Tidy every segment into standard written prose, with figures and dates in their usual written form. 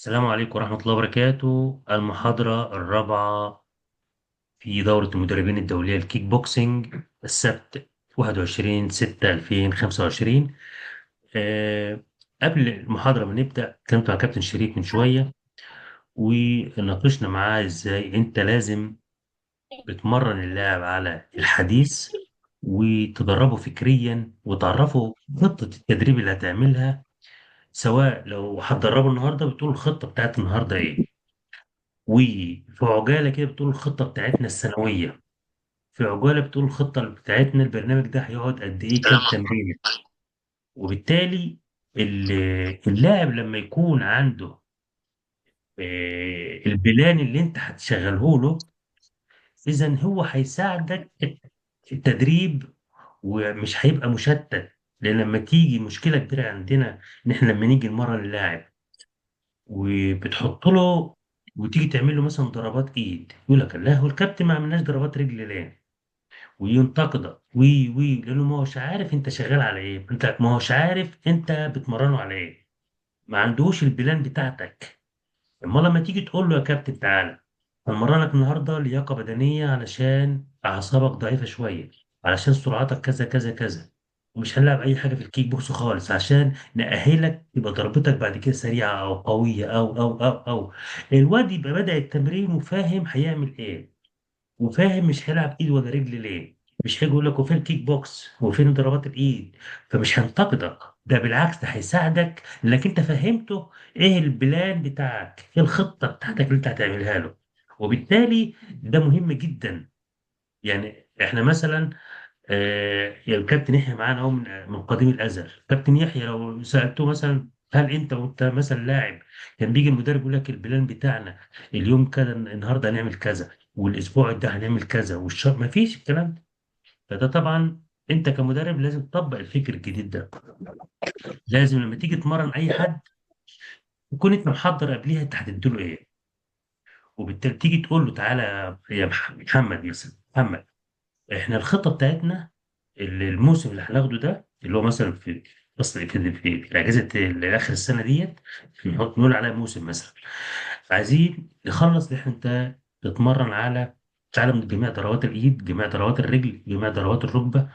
السلام عليكم ورحمة الله وبركاته. المحاضرة الرابعة في دورة المدربين الدولية الكيك بوكسينج السبت 21/6/2025. أه قبل المحاضرة ما نبدأ كنت مع كابتن شريف من شوية وناقشنا معاه ازاي انت لازم بتمرن اللاعب على الحديث وتدربه فكريا وتعرفه خطة التدريب اللي هتعملها، سواء لو هتدربه النهارده بتقول الخطة بتاعت النهارده ايه، وفي عجالة كده بتقول الخطة بتاعتنا السنوية، في عجالة بتقول الخطة بتاعتنا البرنامج ده هيقعد قد إيه كام تمرين. وبالتالي اللاعب لما يكون عنده البلان اللي أنت هتشغله له، إذا هو هيساعدك في التدريب ومش هيبقى مشتت. لأن لما تيجي مشكلة كبيرة عندنا إن إحنا لما نيجي نمرن اللاعب وبتحط له وتيجي تعمل له مثلا ضربات ايد، يقول لك لا هو الكابتن ما عملناش ضربات رجل ليه، وينتقدك وي لانه ما هوش عارف انت شغال على ايه، انت ما هوش عارف انت بتمرنه على ايه، ما عندوش البلان بتاعتك. اما لما تيجي تقول له يا كابتن تعالى هنمرنك النهارده لياقه بدنيه علشان اعصابك ضعيفه شويه، علشان سرعتك كذا كذا كذا، ومش هنلعب اي حاجه في الكيك بوكس خالص عشان نأهلك يبقى ضربتك بعد كده سريعه او قويه او الواد يبقى بدأ التمرين وفاهم هيعمل ايه، وفاهم مش هيلعب ايد ولا رجل ليه، مش هيجي يقول لك وفين الكيك بوكس وفين ضربات الايد. فمش هينتقدك، ده بالعكس ده هيساعدك انك انت فهمته ايه البلان بتاعك، ايه الخطه بتاعتك اللي انت هتعملها له. وبالتالي ده مهم جدا. يعني احنا مثلا يعني الكابتن يحيى معانا اهو من قديم الازل. كابتن يحيى لو سالته مثلا هل انت وانت مثلا لاعب كان بيجي المدرب يقول لك البلان بتاعنا اليوم كذا، النهارده هنعمل كذا والاسبوع ده هنعمل كذا والشهر، ما فيش الكلام ده. فده طبعا انت كمدرب لازم تطبق الفكر الجديد ده. لازم لما تيجي تمرن اي حد تكون انت محضر قبليها انت هتديله ايه، وبالتالي تيجي تقول له تعالى يا محمد مثلا، محمد احنا الخطه بتاعتنا الموسم اللي هناخده ده اللي هو مثلا في فصل في الاجازه اللي اخر السنه ديت، نحط نقول عليها موسم مثلا، عايزين نخلص ان انت تتمرن على تعلم جميع ضربات الايد، جميع ضربات الرجل، جميع ضربات الركبه.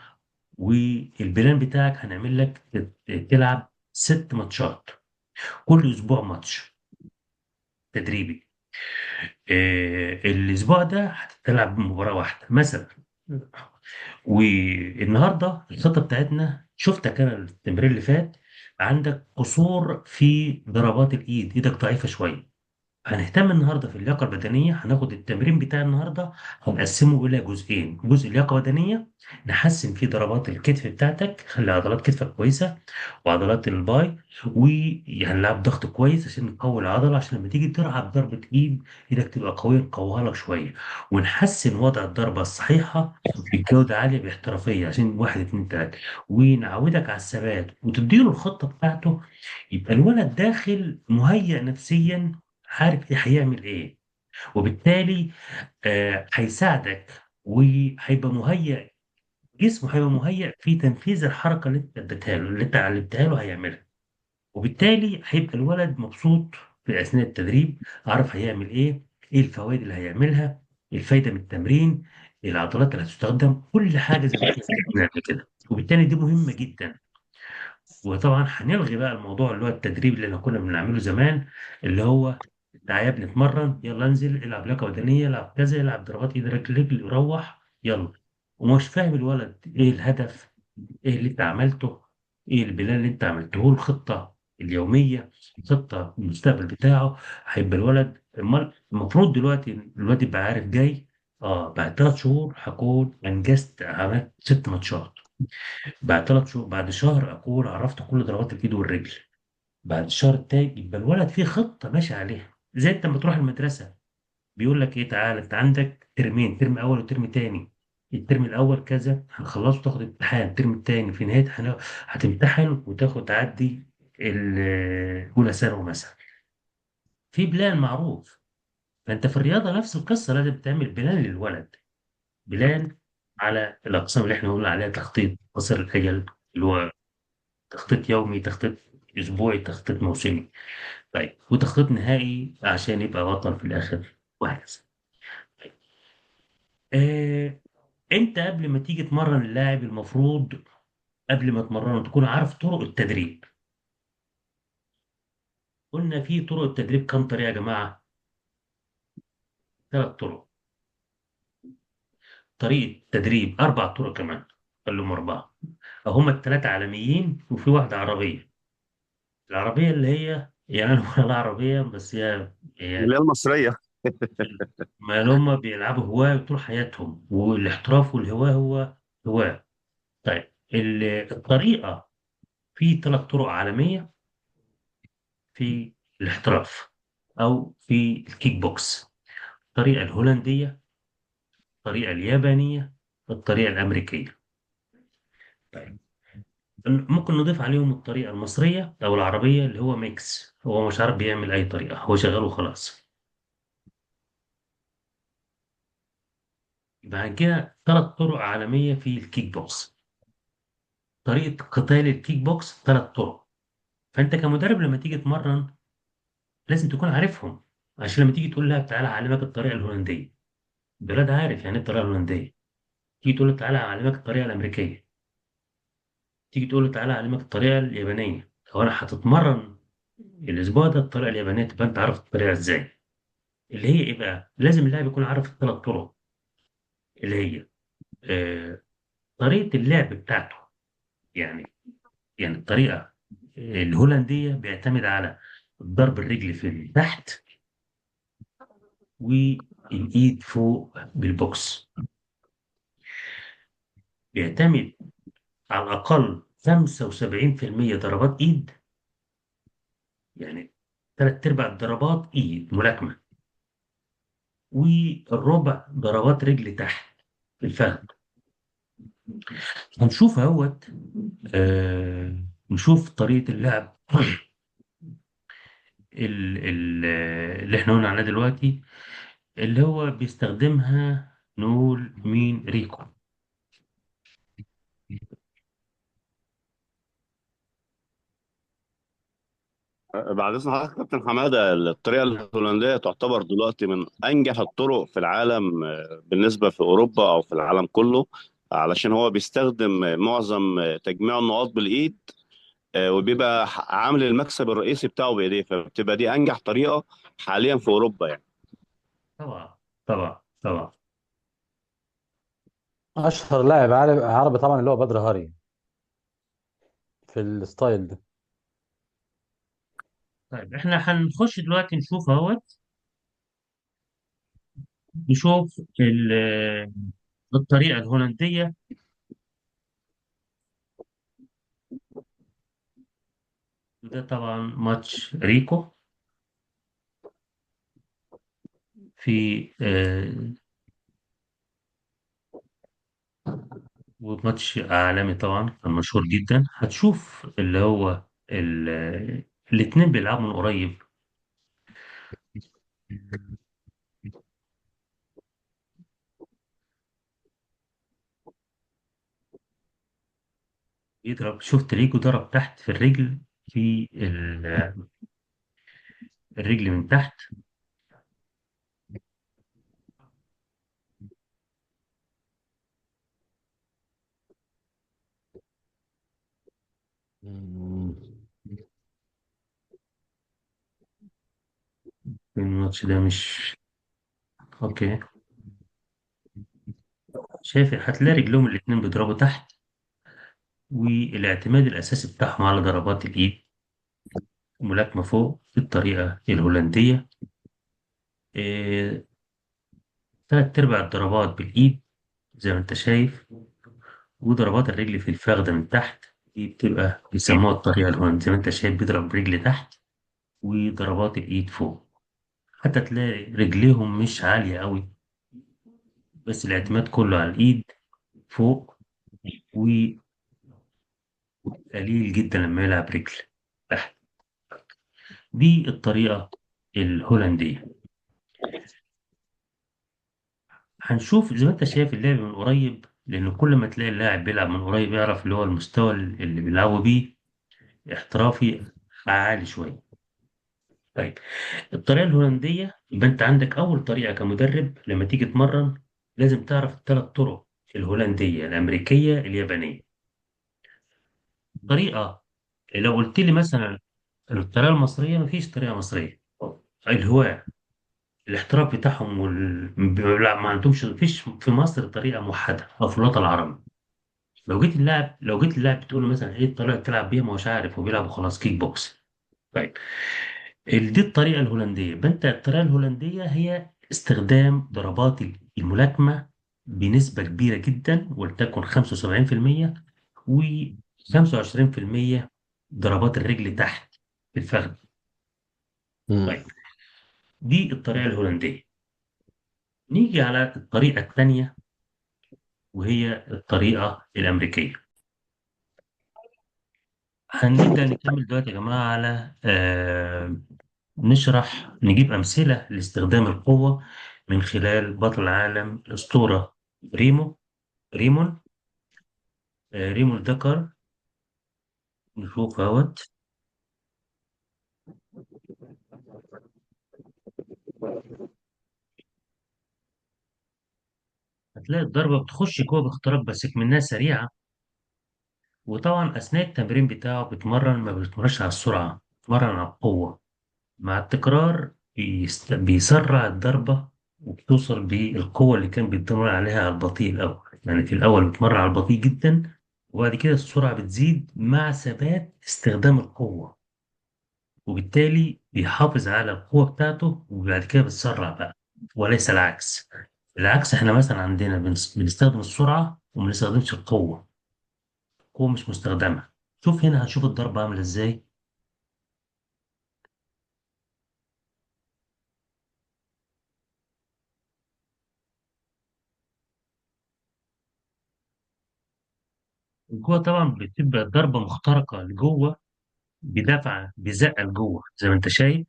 والبلان بتاعك هنعمل لك تلعب 6 ماتشات، كل اسبوع ماتش تدريبي. الاسبوع ده هتلعب مباراه واحده مثلا. والنهارده الخطه بتاعتنا شفتك انا التمرين اللي فات، عندك قصور في ضربات الايد، ايدك ضعيفه شويه. هنهتم النهارده في اللياقه البدنيه، هناخد التمرين بتاع النهارده هنقسمه الى جزئين: جزء لياقه بدنيه نحسن فيه ضربات الكتف بتاعتك، خلي عضلات كتفك كويسه وعضلات الباي، وهنلعب ضغط كويس عشان نقوي العضله، عشان لما تيجي تلعب ضربه ايد ايدك تبقى قويه نقويها لك شويه. ونحسن وضع الضربه الصحيحه بجوده عاليه باحترافيه عشان واحد اتنين تلاته، ونعودك على الثبات وتديله الخطه بتاعته. يبقى الولد داخل مهيأ نفسيا، عارف ايه هيعمل ايه. وبالتالي هيساعدك وهيبقى مهيأ، جسمه هيبقى مهيأ في تنفيذ الحركة اللي انت اديتها له اللي انت علمتها له هيعملها. وبالتالي هيبقى الولد مبسوط في أثناء التدريب، عارف هيعمل ايه الفوائد اللي هيعملها، الفايدة من التمرين، العضلات اللي هتستخدم، كل حاجة زي ما احنا اتكلمنا قبل كده. وبالتالي دي مهمة جدا. وطبعا هنلغي بقى الموضوع اللي هو التدريب اللي احنا كنا بنعمله زمان، اللي هو تعالى بنتمرن يلا انزل العب لياقه بدنيه، العب كذا، العب ضربات ايد رجل رجل روح يلا. ومش فاهم الولد ايه الهدف، ايه اللي انت عملته، ايه البلان اللي انت عملته له، الخطه اليوميه، الخطه المستقبل بتاعه. هيبقى الولد المفروض دلوقتي الولد يبقى عارف جاي، اه بعد 3 شهور هكون انجزت عملت 6 ماتشات، بعد 3 شهور بعد شهر اكون عرفت كل ضربات الايد والرجل، بعد الشهر التاني يبقى الولد فيه خطه ماشي عليها. زي انت لما تروح المدرسه بيقول لك ايه تعالى انت عندك ترمين، ترم اول وترم تاني، الترم الاول كذا هنخلصه تاخد امتحان، الترم التاني في نهايه هتمتحن وتاخد تعدي اولى ثانوي مثلا، في بلان معروف. فانت في الرياضه نفس القصه، لازم تعمل بلان للولد، بلان على الاقسام اللي احنا قلنا عليها: تخطيط قصير الاجل اللي هو تخطيط يومي، تخطيط اسبوعي، تخطيط موسمي. طيب، وتخطيط نهائي عشان يبقى بطل في الاخر، وهكذا. طيب. آه، انت قبل ما تيجي تمرن اللاعب المفروض قبل ما تمرنه تكون عارف طرق التدريب. قلنا في طرق التدريب كم طريقة يا جماعة؟ 3 طرق. طريقة تدريب 4 طرق كمان، خليهم 4. هما الثلاثة عالميين وفي واحدة عربية. العربية اللي هي يعني أنا بقول العربية بس هي اللي هي المصريه. ما هما بيلعبوا هواة طول حياتهم، والاحتراف والهواة هو هواة. طيب، الطريقة في 3 طرق عالمية في الاحتراف أو في الكيك بوكس: الطريقة الهولندية، الطريقة اليابانية، الطريقة الأمريكية. طيب، ممكن نضيف عليهم الطريقة المصرية أو العربية اللي هو ميكس، هو مش عارف بيعمل أي طريقة، هو شغال وخلاص. بعد كده 3 طرق عالمية في الكيك بوكس. طريقة قتال الكيك بوكس 3 طرق. فأنت كمدرب لما تيجي تمرن لازم تكون عارفهم، عشان لما تيجي تقول لها تعالى أعلمك الطريقة الهولندية، الولاد عارف يعني إيه الطريقة الهولندية. تيجي تقول له تعالى أعلمك الطريقة الأمريكية، تيجي تقول له تعالى أعلمك الطريقة اليابانية. لو أنا هتتمرن الأسبوع ده الطريقة اليابانية، تبقى أنت عارف الطريقة إزاي. اللي هي إيه بقى؟ لازم اللاعب يكون عارف ال3 طرق، اللي هي آه طريقة اللعب بتاعته. يعني الطريقة الهولندية بيعتمد على ضرب الرجل في تحت والإيد فوق بالبوكس. بيعتمد على الأقل 75% ضربات إيد، يعني 3/4 الضربات إيد ملاكمة، والربع ضربات رجل تحت في الفخذ. هنشوف اهوت. نشوف طريقة اللعب اللي احنا قلنا عليها دلوقتي، اللي هو بيستخدمها. نقول مين؟ ريكو. بعد اذن حضرتك كابتن حماده، الطريقه الهولنديه تعتبر دلوقتي من انجح الطرق في العالم، بالنسبه في اوروبا او في العالم كله، علشان هو بيستخدم معظم تجميع النقاط بالايد، وبيبقى عامل المكسب الرئيسي بتاعه بايديه، فبتبقى دي انجح طريقه حاليا في اوروبا يعني. طبعا، طبعا، طبعا. اشهر لاعب عربي طبعا اللي هو بدر هاري في الستايل ده. طيب، احنا هنخش دلوقتي نشوف اهوت. نشوف الطريقة الهولندية. وده طبعا ماتش ريكو في وماتش عالمي طبعا كان مشهور جدا. هتشوف اللي هو الاتنين بيلعبوا من قريب. يضرب، شفت ريجو ضرب تحت في الرجل، في الرجل من تحت. مم. الماتش ده مش اوكي. شايف؟ هتلاقي رجلهم الاتنين بيضربوا تحت، والاعتماد الأساسي بتاعهم على ضربات الإيد. ملاكمة فوق بالطريقة الهولندية. إيه، 3/4 الضربات بالإيد زي ما أنت شايف، وضربات الرجل في الفخذ من تحت. دي بتبقى بيسموها الطريقة الهولندية، زي ما أنت شايف بيضرب رجل تحت وضربات الإيد فوق. حتى تلاقي رجليهم مش عالية قوي، بس الاعتماد كله على الإيد فوق، وقليل جدا لما يلعب رجل تحت. دي الطريقة الهولندية. هنشوف زي ما انت شايف اللعب من قريب، لأن كل ما تلاقي اللاعب بيلعب من قريب يعرف اللي هو المستوى اللي بيلعبوا بيه احترافي عالي شويه. طيب، الطريقه الهولنديه، يبقى انت عندك اول طريقه كمدرب لما تيجي تمرن لازم تعرف الثلاث طرق: الهولنديه، الامريكيه، اليابانيه. طريقه، لو قلت لي مثلا الطريقه المصريه، مفيش طريقه مصريه. الهواة، الاحتراف بتاعهم لا، ما عندهمش، مفيش في مصر طريقه موحده او في الوطن العربي. لو جيت اللاعب بتقول له مثلا ايه الطريقه اللي بتلعب بيها، ما هوش عارف، هو بيلعب خلاص كيك بوكس. طيب، دي الطريقه الهولنديه. يبقى انت الطريقه الهولنديه هي استخدام ضربات الملاكمه بنسبه كبيره جدا، ولتكن 75%، و25% ضربات الرجل تحت في الفخذ. مم. طيب، دي الطريقه الهولنديه. نيجي على الطريقه الثانيه، وهي الطريقه الامريكيه. هنبدأ نكمل دلوقتي يا جماعة على نشرح، نجيب أمثلة لاستخدام القوة من خلال بطل العالم الأسطورة ريمون ريمون دكر. نشوف اهوت. هتلاقي الضربة بتخش جوه باختراق، بس منها سريعة. وطبعا أثناء التمرين بتاعه بيتمرن، ما بيتمرنش على السرعة، بيتمرن على القوة. مع التكرار بيسرع الضربة، وبتوصل بالقوة اللي كان بيتدرب عليها على البطيء الأول. يعني في الأول بيتمرن على البطيء جدا، وبعد كده السرعة بتزيد مع ثبات استخدام القوة، وبالتالي بيحافظ على القوة بتاعته، وبعد كده بتسرع بقى، وليس العكس. العكس، احنا مثلا عندنا بنستخدم السرعة وما بنستخدمش القوة. القوة مش مستخدمة. شوف هنا، هنشوف الضربة عاملة ازاي. القوة طبعا بتبقى ضربة مخترقة لجوه، بدفعة بزقة لجوه زي ما انت شايف.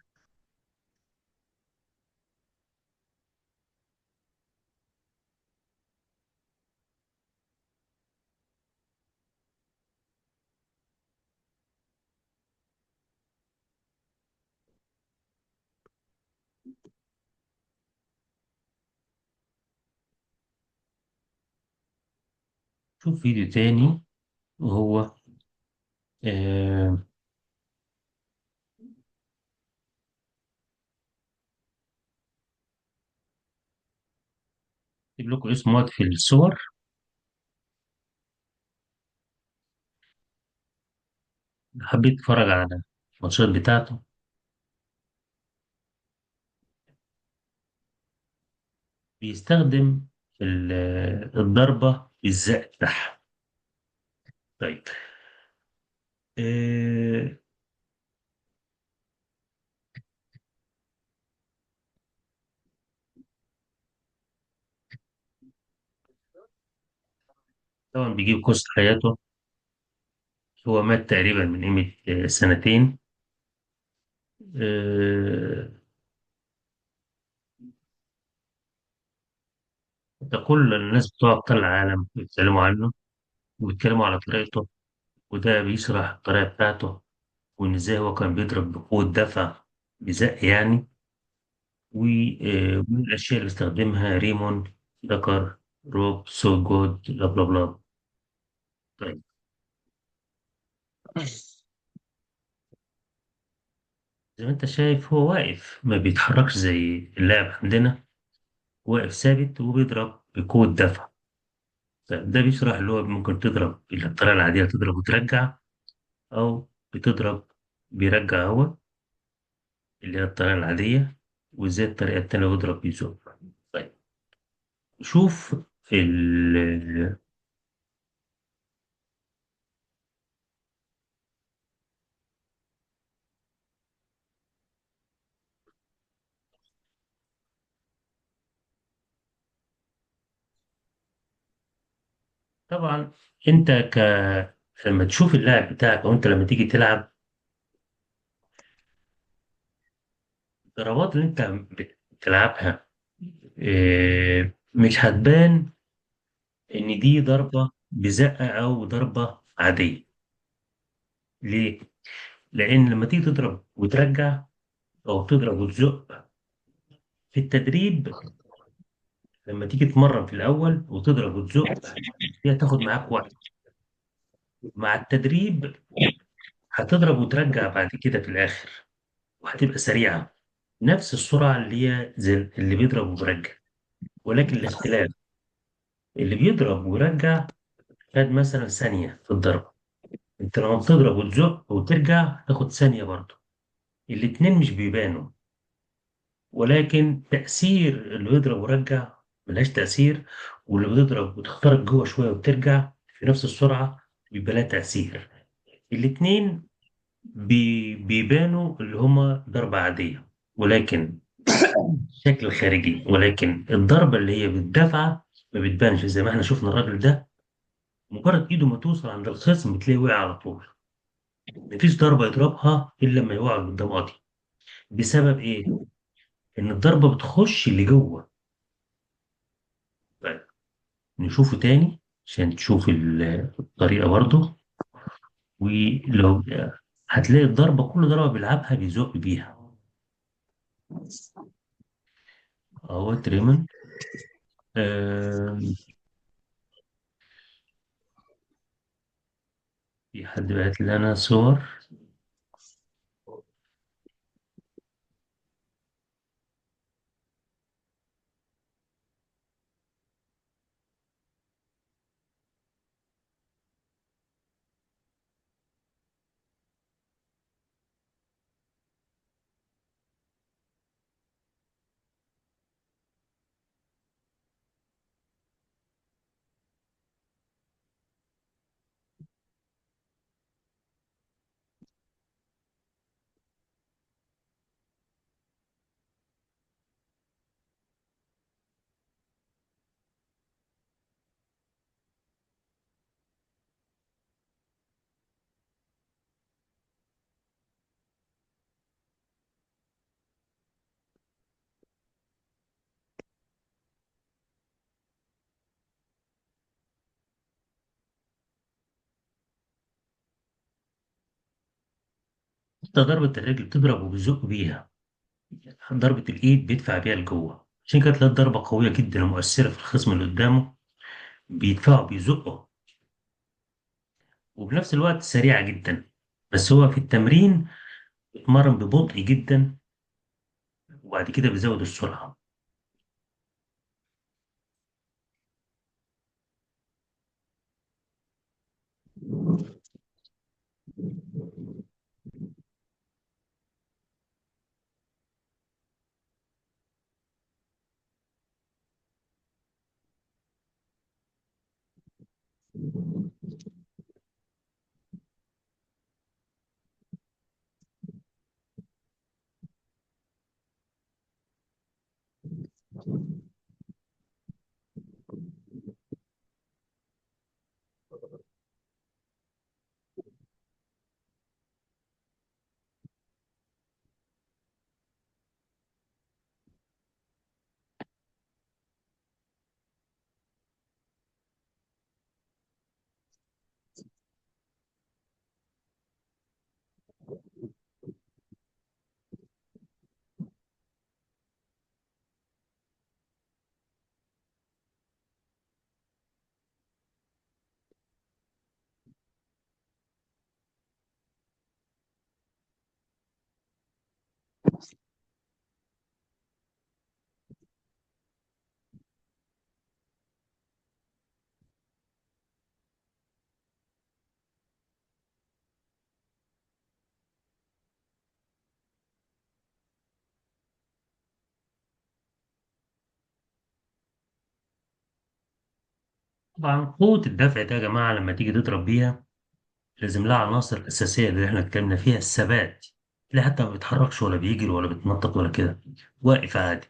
شوف فيديو تاني، وهو آه، اجيب لكم اسمه في الصور. حبيت اتفرج على الماتشات بتاعته. بيستخدم الضربة بالزق بتاعها. طيب، آه، طبعا بيجيب قصة حياته. هو مات تقريبا من قيمة سنتين. آه، ده كل الناس بتوع أبطال العالم بيتكلموا عنه، وبيتكلموا على طريقته، وده بيشرح الطريقة بتاعته، وإن إزاي هو كان بيضرب بقوة دفع بزق يعني. ومن الأشياء اللي استخدمها ريمون ذكر روب سو جود بلا بلا بلا. طيب، زي ما أنت شايف هو واقف ما بيتحركش زي اللاعب عندنا، واقف ثابت وبيضرب بقوة دفع. طيب، ده بيشرح اللي هو ممكن تضرب الطريقة العادية، تضرب وترجع، أو بتضرب بيرجع هو، اللي هي الطريقة العادية. وإزاي الطريقة التانية بيضرب بيزق. طيب، شوف طبعا أنت لما تشوف اللاعب بتاعك، أو أنت لما تيجي تلعب، الضربات اللي أنت بتلعبها مش هتبان إن دي ضربة بزقة أو ضربة عادية. ليه؟ لان لما تيجي تضرب وترجع او تضرب وتزق في التدريب، لما تيجي تمرن في الاول وتضرب وتزق، دي هتاخد معاك وقت. مع التدريب هتضرب وترجع بعد كده في الاخر، وهتبقى سريعه، نفس السرعه اللي هي زي اللي بيضرب وبيرجع. ولكن الاختلاف، اللي بيضرب ويرجع خد مثلا ثانيه في الضرب، انت لما بتضرب وتزق وترجع تاخد ثانيه برضه. الاتنين مش بيبانوا، ولكن تأثير اللي يضرب ويرجع ملهاش تأثير، واللي بتضرب وتخترق جوه شوية وترجع في نفس السرعة بيبقى لها تأثير. الاتنين بيبانوا اللي هما ضربة عادية، ولكن الشكل الخارجي، ولكن الضربة اللي هي بالدفعة ما بتبانش. زي ما احنا شفنا الراجل ده، مجرد ايده ما توصل عند الخصم بتلاقيه وقع على طول. مفيش ضربة يضربها إلا لما يقع اللي قدام قاضي. بسبب إيه؟ إن الضربة بتخش اللي جوه. نشوفه تاني عشان تشوف الطريقة برضه. ولو هتلاقي الضربة، كل ضربة بيلعبها بيزق بيها اهو تريمن. آه، في حد بعت لنا صور. انت ضربة الرجل بتضرب وبيزق بيها، ضربة الإيد بيدفع بيها لجوه، عشان كده تلاقي ضربة قوية جدا ومؤثرة في الخصم اللي قدامه، بيدفعه بيزقه، وبنفس الوقت سريعة جدا. بس هو في التمرين بيتمرن ببطء جدا، وبعد كده بيزود السرعة. طبعا قوة الدفع ده يا جماعة لما تيجي تضرب بيها لازم لها عناصر أساسية اللي احنا اتكلمنا فيها. الثبات، لا حتى ما بيتحركش ولا بيجري ولا بيتنطط ولا كده، واقف عادي.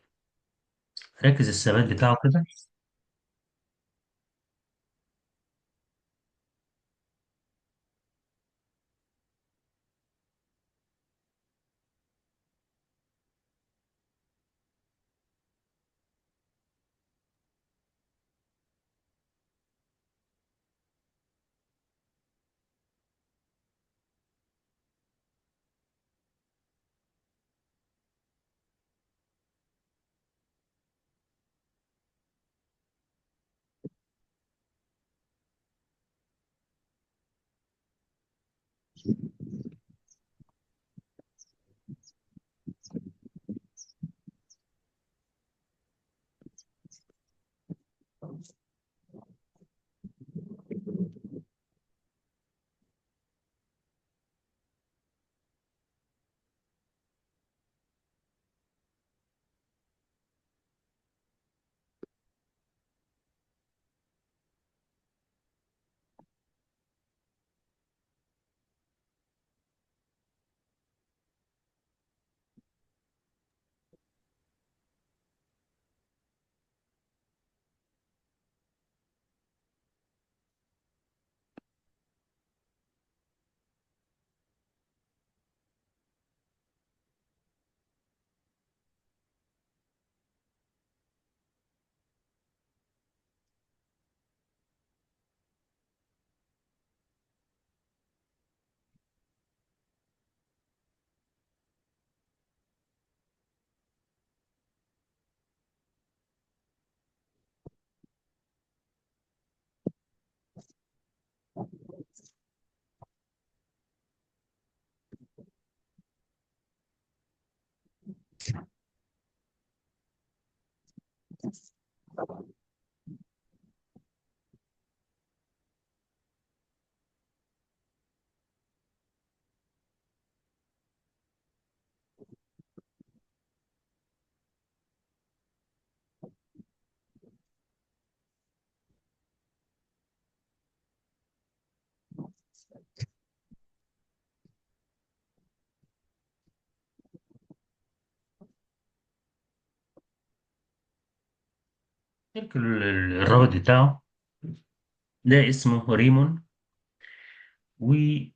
ركز الثبات بتاعه كده. الرابط بتاعه ده اسمه ريمون. وزي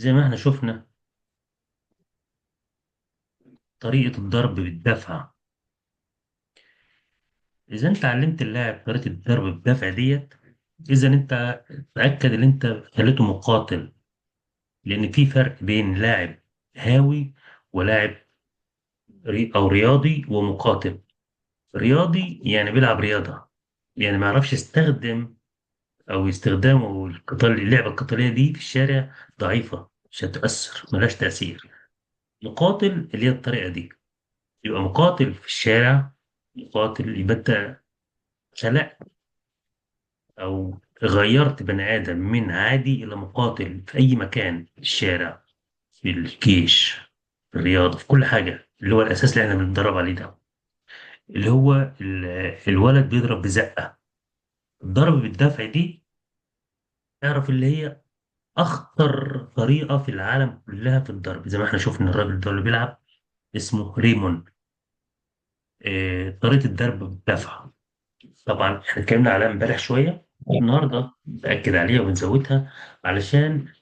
ما احنا شفنا طريقة الضرب بالدفع. إذا أنت علمت اللاعب طريقة الضرب بالدفع ديت، إذا أنت تأكد إن أنت خليته مقاتل. لأن في فرق بين لاعب هاوي ولاعب أو رياضي ومقاتل. رياضي يعني بيلعب رياضة، يعني ما يعرفش يستخدم، أو استخدامه اللعبة القتالية دي في الشارع ضعيفة، مش هتأثر، ملهاش تأثير. مقاتل اللي هي الطريقة دي، يبقى مقاتل في الشارع. مقاتل يبقى أنت خلقت أو غيرت بني آدم من عادي إلى مقاتل في أي مكان، في الشارع، في الجيش، في الرياضة، في كل حاجة، اللي هو الأساس اللي احنا بنتدرب عليه ده، اللي هو الولد بيضرب بزقة. الضرب بالدفع دي، اعرف اللي هي أخطر طريقة في العالم كلها في الضرب. زي ما احنا شفنا الراجل ده اللي بيلعب اسمه ريمون. طريقة الضرب بالدفع. طبعا احنا اتكلمنا عليها امبارح شوية، النهاردة بأكد عليها وبنزودها علشان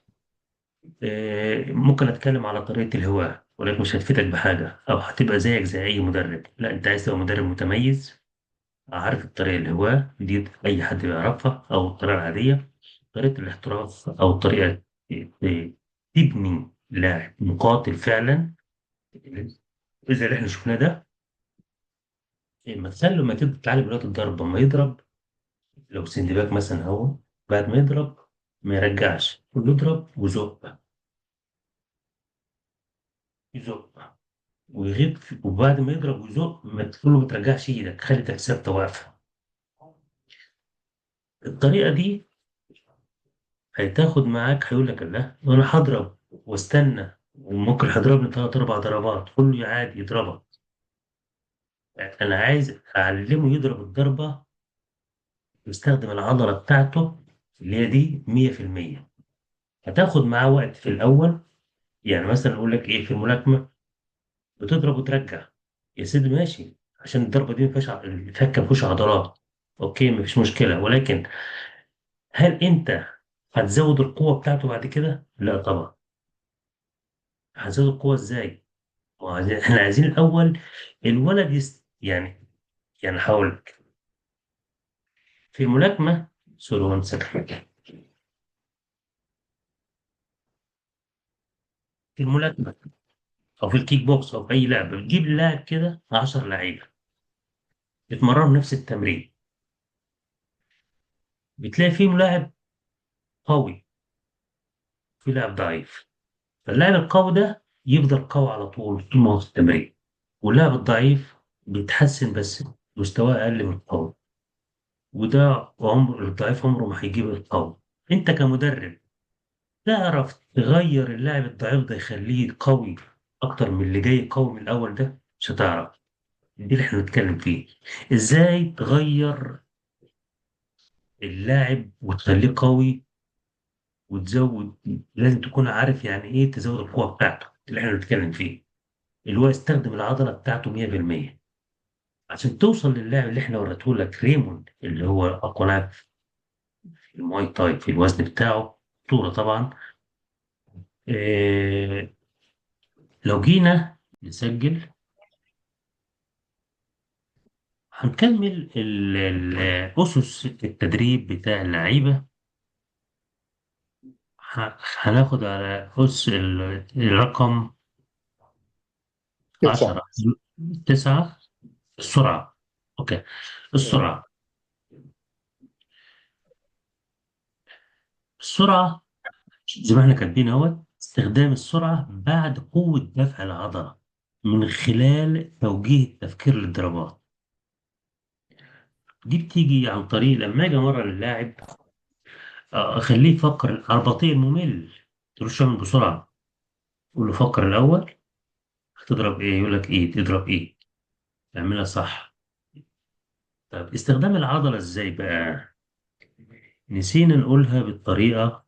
ممكن اتكلم على طريقة الهواء، ولكن مش هتفيدك بحاجة او هتبقى زيك زي اي مدرب. لا، انت عايز تبقى مدرب متميز، عارف الطريقة الهواء دي اي حد بيعرفها، او الطريقة العادية، طريقة الاحتراف، او طريقة تبني لاعب مقاتل فعلا. اذا اللي احنا شفناه ده، لما تخلي لما تبدا تتعلم رياضة الضرب، لما يضرب، لو سندباك مثلا، هو بعد ما يضرب ما يرجعش، يقول له اضرب وزق، يزق ويغيب. وبعد ما يضرب ويزق ما تقول له ما ترجعش ايدك، خلي ايدك ثابته واقفه. الطريقه دي هتاخد معاك، هيقول لك لا وانا هضرب واستنى، وممكن هضربني ثلاث اربع ضربات، كله عادي يضربك. انا عايز اعلمه يضرب الضربه ويستخدم العضله بتاعته اللي هي دي 100%. هتاخد معاه وقت في الاول. يعني مثلا اقول لك ايه، في الملاكمه بتضرب وترجع، يا سيدي ماشي، عشان الضربه دي ما فيهاش الفكه ما فيهوش عضلات، اوكي مفيش مشكله. ولكن هل انت هتزود القوة بتاعته بعد كده؟ لا طبعا. هتزود القوة ازاي؟ احنا عايزين الاول الولد يعني هقول لك، في الملاكمة، سوري وان سكند. في الملاكمة او في الكيك بوكس او في اي لعبة، بتجيب اللاعب كده 10 لعيبة يتمرنوا نفس التمرين، بتلاقي فيهم لاعب قوي، في لاعب ضعيف. فاللاعب القوي ده يفضل قوي على طول ما هو في التمرين، واللاعب الضعيف بيتحسن بس مستواه اقل من القوي. وده عمر الضعيف عمره ما هيجيب القوي. انت كمدرب تعرف تغير اللاعب الضعيف ده يخليه قوي اكتر من اللي جاي قوي من الاول ده؟ مش هتعرف. دي اللي احنا بنتكلم فيه، ازاي تغير اللاعب وتخليه قوي وتزود. لازم تكون عارف يعني ايه تزود القوة بتاعته، اللي احنا بنتكلم فيه، اللي هو يستخدم العضلة بتاعته 100%، عشان توصل للاعب اللي احنا وريته لك ريموند، اللي هو اقوى لاعب في المواي تاي في الوزن بتاعه، بطولة طبعا. إيه، لو جينا نسجل هنكمل أسس التدريب بتاع اللعيبة. هناخد على أس الرقم تسعة. 10. 9. السرعة. أوكي، السرعة. السرعة زي ما احنا كاتبين اهوت، استخدام السرعة بعد قوة دفع العضلة من خلال توجيه التفكير للضربات. دي بتيجي عن طريق لما اجي امرن اللاعب، اخليه يفكر على البطيء الممل، تروح تعمل بسرعة، قول له فكر الاول، هتضرب ايه؟ يقول لك ايه تضرب ايه، اعملها صح. طب استخدام العضلة ازاي بقى؟ نسينا نقولها بالطريقة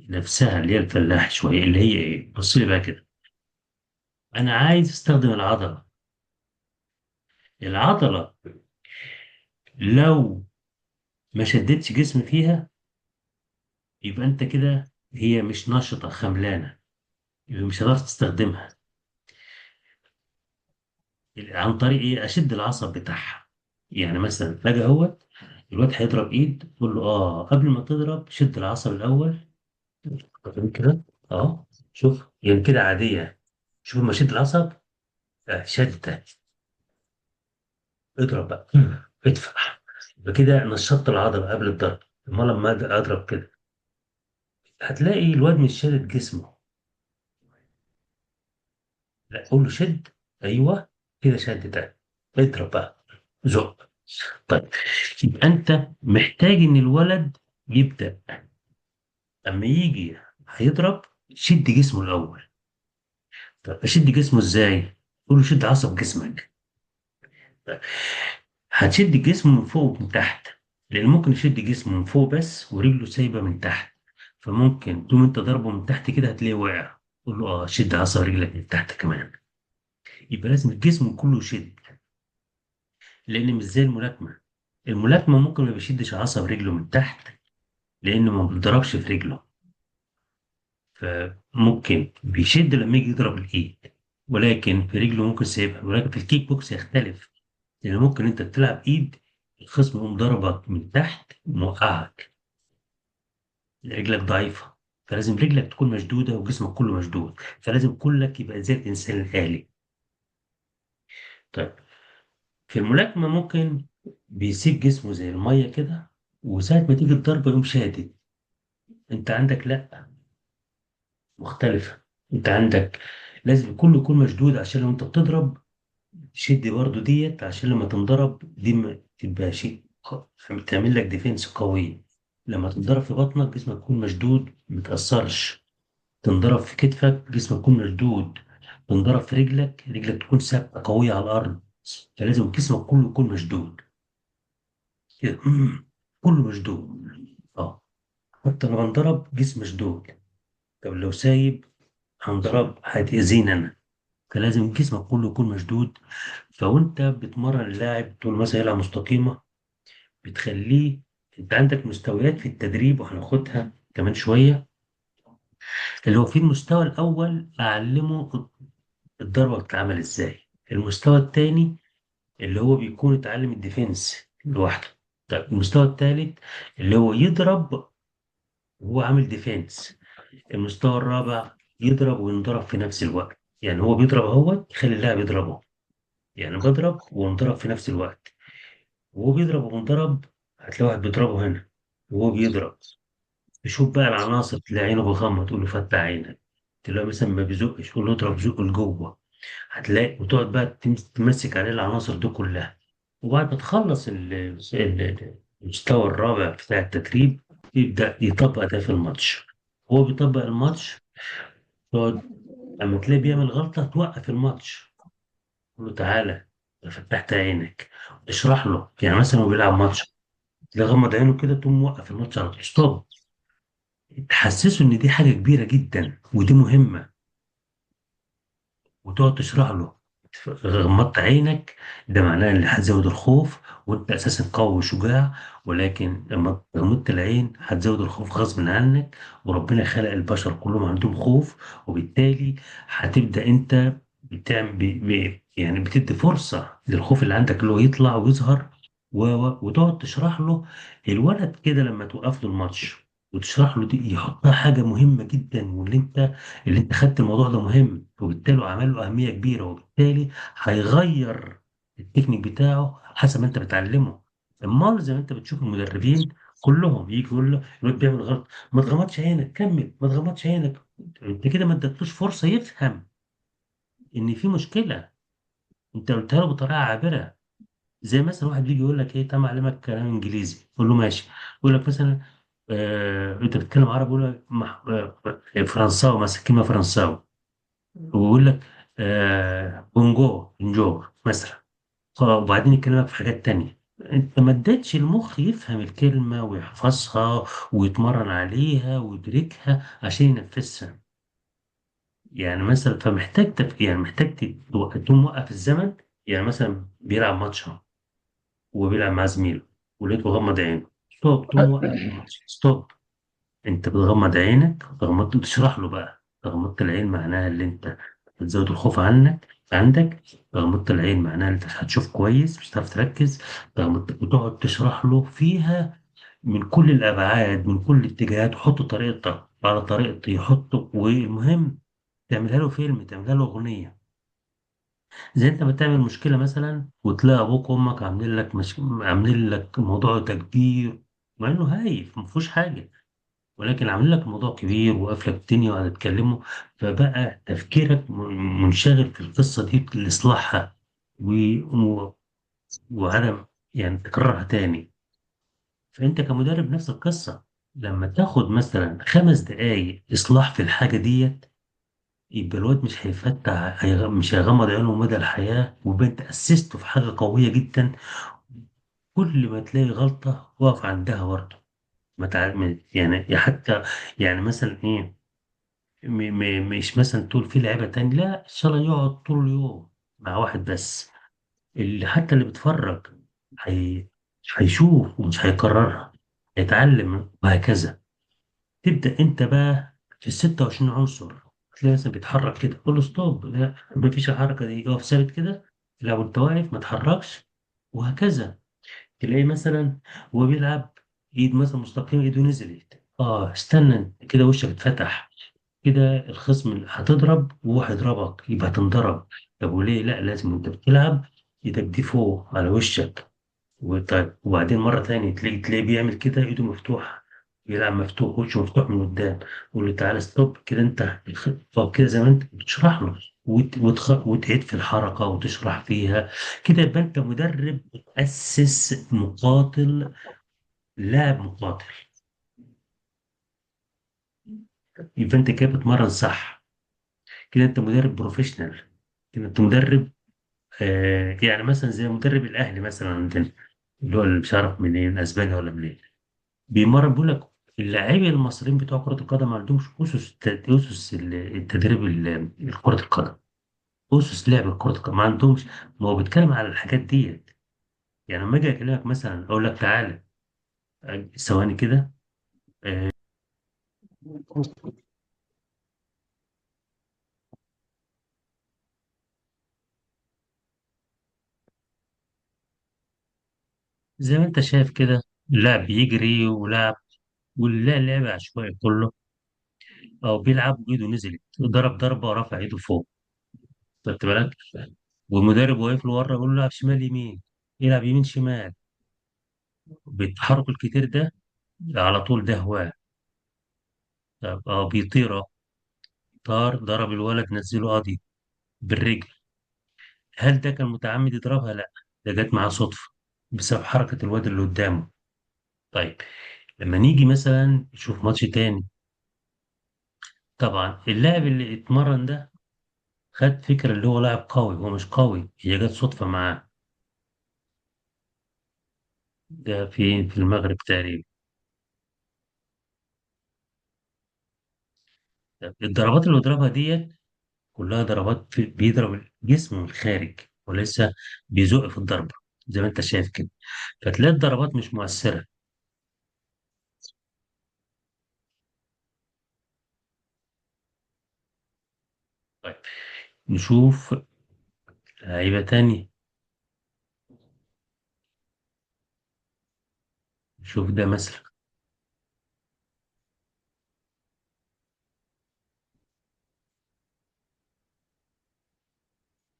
نفسها اللي هي الفلاح شوية، اللي هي إيه؟ بص لي بقى كده. أنا عايز أستخدم العضلة. العضلة لو ما شدتش جسم فيها، يبقى أنت كده هي مش نشطة، خملانة، يبقى مش هتعرف تستخدمها. عن طريق إيه؟ أشد العصب بتاعها. يعني مثلا فجأة هو الواد هيضرب إيد، تقول له قبل ما تضرب شد العصب الأول. تمام كده. شوف يعني كده عادية. شوف لما شد العصب، شدة، اضرب بقى، ادفع. يبقى كده نشطت العضلة قبل الضرب. امال لما أجي اضرب كده هتلاقي الواد مش شادد جسمه. لا، قول له شد. ايوه، كده شد ده. اضرب بقى، زق. طيب، يبقى انت محتاج ان الولد يبدأ اما يجي هيضرب شد جسمه الاول. طب اشد جسمه ازاي؟ قول له شد عصب جسمك. هتشد الجسم من فوق ومن تحت، لان ممكن يشد جسمه من فوق بس ورجله سايبه من تحت. فممكن تقوم انت ضربه من تحت كده هتلاقيه واقع. قول له شد عصا رجلك من تحت كمان. يبقى لازم الجسم كله يشد، لان مش زي الملاكمه. الملاكمه ممكن ما بيشدش عصب رجله من تحت لانه ما بيضربش في رجله، فممكن بيشد لما يجي يضرب الايد، ولكن في رجله ممكن سيبها. ولكن في الكيك بوكس يختلف، لان ممكن انت تلعب ايد، الخصم يقوم ضربك من تحت موقعك، رجلك ضعيفة، فلازم رجلك تكون مشدودة وجسمك كله مشدود، فلازم كلك يبقى زي الإنسان الآلي. طيب، في الملاكمة ممكن بيسيب جسمه زي المية كده، وساعة ما تيجي الضربة يقوم شادد. أنت عندك لأ، مختلفة. أنت عندك لازم كله يكون مشدود عشان لو أنت بتضرب شد برضو ديت، عشان لما تنضرب دي ما تبقى شيء تعمل لك ديفنس قوي. لما تنضرب في بطنك جسمك يكون مشدود متأثرش. تنضرب في كتفك جسمك يكون مشدود. تنضرب في رجلك، رجلك تكون ثابتة قوية على الأرض. فلازم جسمك كله يكون مشدود كده. كله مشدود. اه حتى لو هنضرب جسم مشدود. طب لو سايب هنضرب هتأذيني أنا. فلازم جسمك كله يكون مشدود. فوانت بتمرن اللاعب طول مثلا يلعب مستقيمة، بتخليه. انت عندك مستويات في التدريب وهناخدها كمان شوية. اللي هو في المستوى الأول أعلمه الضربة بتتعمل ازاي. المستوى التاني اللي هو بيكون اتعلم الديفنس لوحده. طيب المستوى التالت اللي هو يضرب وهو عامل ديفنس. المستوى الرابع يضرب وينضرب في نفس الوقت. يعني هو بيضرب، هو يخلي اللاعب يضربه. يعني بضرب ونضرب في نفس الوقت، وهو بيضرب ومنضرب. هتلاقي واحد بيضربه هنا وهو بيضرب. تشوف بقى العناصر، تلاقي عينه بغمض تقول له فتح عينك. تلاقي مثلا ما بيزقش تقول له اضرب زقه لجوه. هتلاقي وتقعد بقى تمسك عليه العناصر دي كلها. وبعد ما تخلص المستوى الرابع بتاع التدريب، يبدأ يطبق ده في الماتش. هو بيطبق الماتش، تقعد لما تلاقيه بيعمل غلطة توقف الماتش. تقول له تعالى، فتحت عينك، اشرح له. يعني مثلا هو بيلعب ماتش، تلاقيه غمض عينه كده، تقوم موقف الماتش على طول، ستوب. تحسسه ان دي حاجة كبيرة جدا ودي مهمة، وتقعد تشرح له. غمضت عينك، ده معناه ان هتزود الخوف، وانت اساسا قوي وشجاع. ولكن لما غمضت العين هتزود الخوف غصب عنك. وربنا خلق البشر كلهم عندهم خوف، وبالتالي هتبدأ انت بتعمل يعني بتدي فرصة للخوف اللي عندك اللي هو يطلع ويظهر. وتقعد تشرح له. الولد كده لما توقف له الماتش وتشرح له دي، يحطها حاجة مهمة جدا، اللي انت خدت الموضوع ده مهم، وبالتالي عمل له اهميه كبيره، وبالتالي هيغير التكنيك بتاعه حسب ما انت بتعلمه. امال زي ما انت بتشوف المدربين كلهم يجي يقول له الواد بيعمل غلط، ما تغمضش عينك، كمل، ما تغمضش عينك. انت كده ما اديتلوش فرصه يفهم ان في مشكله. انت قلتها له بطريقه عابره. زي مثلا واحد بيجي يقول لك ايه، تعالى اعلمك كلام انجليزي، قول له ماشي. يقول لك مثلا انت بتتكلم عربي، يقول لك فرنساوي مثلا، كلمه فرنساوي. ويقول لك بونجو بونجور مثلا. وبعدين يكلمك في حاجات تانية. انت ما اديتش المخ يفهم الكلمة ويحفظها ويتمرن عليها ويدركها عشان ينفذها. يعني مثلا فمحتاج يعني محتاج تقوم موقف الزمن. يعني مثلا بيلعب ماتش أهو، وبيلعب مع زميله ولقيته غمض عينه، ستوب، تقوم موقف الماتش، ستوب. انت بتغمض عينك، غمضت تشرح له بقى. غمضت العين معناها اللي انت بتزود الخوف عندك. غمضت العين معناها انت مش هتشوف كويس، مش هتعرف تركز. غمضت وتقعد تشرح له فيها من كل الابعاد، من كل الاتجاهات، وحط طريقتك على طريقتي، يحطه. والمهم تعملها له فيلم، تعملها له اغنيه. زي انت بتعمل مشكله مثلا وتلاقي ابوك وامك عاملين لك موضوع تكبير، مع انه هايف ما فيهوش حاجه، ولكن عامل لك موضوع كبير وقف لك الدنيا وهتتكلموا. فبقى تفكيرك منشغل في القصة دي لإصلاحها و... وعدم يعني تكررها تاني. فأنت كمدرب نفس القصة، لما تاخد مثلا 5 دقايق إصلاح في الحاجة ديت، يبقى الواد مش هيفتح، مش هيغمض عينه مدى الحياة، ويبقى أنت أسسته في حاجة قوية جدا. كل ما تلاقي غلطة واقف عندها برضه. يعني حتى يعني مثلا إيه، مش مثلا تقول في لعيبة تاني، لا إن شاء الله يقعد طول اليوم مع واحد بس. اللي حتى اللي بيتفرج هي... هيشوف ومش هيكررها، هيتعلم وهكذا. تبدأ أنت بقى في ال26 عنصر، تلاقي مثلا بيتحرك كده، قول له ستوب، لا مفيش الحركة دي، اقف ثابت كده. لو أنت واقف ما تحركش، وهكذا. تلاقي مثلا وهو بيلعب ايد مثلا مستقيمة، ايده نزلت، استنى كده، وشك اتفتح كده، الخصم هتضرب وهو هيضربك، يبقى هتنضرب. طب وليه؟ لا، لازم انت بتلعب ايدك دي فوق على وشك. وطيب وبعدين مرة تانية تلاقيه بيعمل كده، ايده مفتوحة، بيلعب مفتوح، وشه مفتوح من قدام. قول له تعالى ستوب كده، انت طب كده زي ما انت بتشرح له، وتعيد في الحركة وتشرح فيها. كده يبقى انت مدرب مؤسس مقاتل، لاعب مقاتل. يبقى انت كده بتمرن صح، كده انت مدرب بروفيشنال، كده انت مدرب. يعني مثلا زي مدرب الاهلي مثلا عندنا، اللي هو اللي مش عارف منين، اسبانيا ولا منين، بيمرن. بيقول لك اللاعبين المصريين بتوع كرة القدم ما عندهمش اسس التدريب كرة القدم، اسس لعب كرة القدم ما عندهمش. ما هو بيتكلم على الحاجات ديت. يعني لما اجي اكلمك مثلا اقول لك تعالى، ثواني كده. آه، زي ما انت شايف كده، اللاعب بيجري ولعب، واللاعب لعب عشوائي كله، او بيلعب وايده نزلت، ضرب ضربه ورفع ايده فوق. خدت بالك؟ والمدرب واقف له ورا، يقول له العب شمال يمين، يلعب يمين شمال. بالتحرك الكتير ده على طول ده هواه. طب بيطير طار، ضرب الولد، نزله قاضي بالرجل. هل ده كان متعمد يضربها؟ لا، ده جت معاه صدفة بسبب حركة الواد اللي قدامه. طيب لما نيجي مثلا نشوف ماتش تاني، طبعا اللاعب اللي اتمرن ده خد فكرة اللي هو لاعب قوي، هو مش قوي، هي جت صدفة معاه. ده في المغرب تقريبا. الضربات اللي بيضربها ديت كلها ضربات بيضرب الجسم من الخارج، ولسه بيزق في الضربة زي ما انت شايف كده. فتلاقي الضربات مش مؤثرة. طيب نشوف لعيبة تانية. نشوف ده مثلا،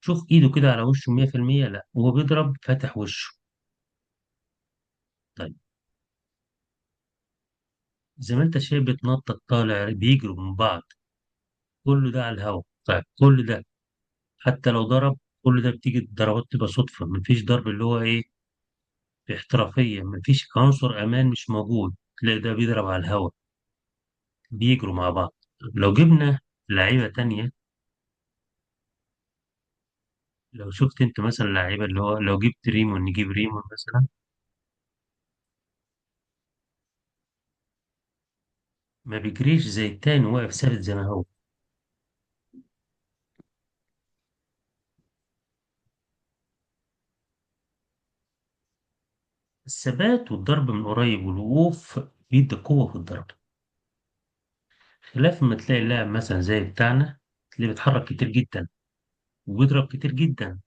شوف ايده كده على وشه 100%، لا هو بيضرب فاتح وشه. طيب زي ما انت شايف بيتنطط طالع بيجروا من بعض، كله ده على الهواء. طيب كل ده حتى لو ضرب، كل ده بتيجي الضربات تبقى صدفة، مفيش ضرب اللي هو ايه، باحترافية، مفيش عنصر أمان مش موجود. تلاقي ده بيضرب على الهواء، بيجروا مع بعض. لو جبنا لعيبة تانية، لو شفت انت مثلا لعيبة اللي هو، لو جبت ريمون، نجيب ريمون مثلا. ما بيجريش زي التاني واقف ثابت زي ما هو. الثبات والضرب من قريب والوقوف بيدي قوة في الضرب، خلاف ما تلاقي اللاعب مثلا زي بتاعنا اللي بيتحرك كتير جدا وبيضرب كتير جدا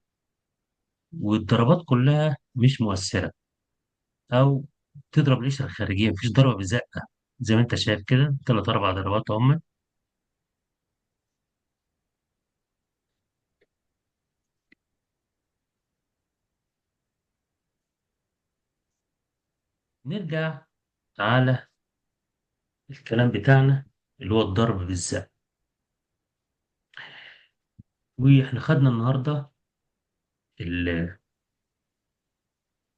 والضربات كلها مش مؤثرة، أو تضرب القشرة الخارجية، مفيش ضربة بزقة زي ما أنت شايف كده، تلات أربع ضربات هم. نرجع على الكلام بتاعنا اللي هو الضرب بالزق. وإحنا خدنا النهاردة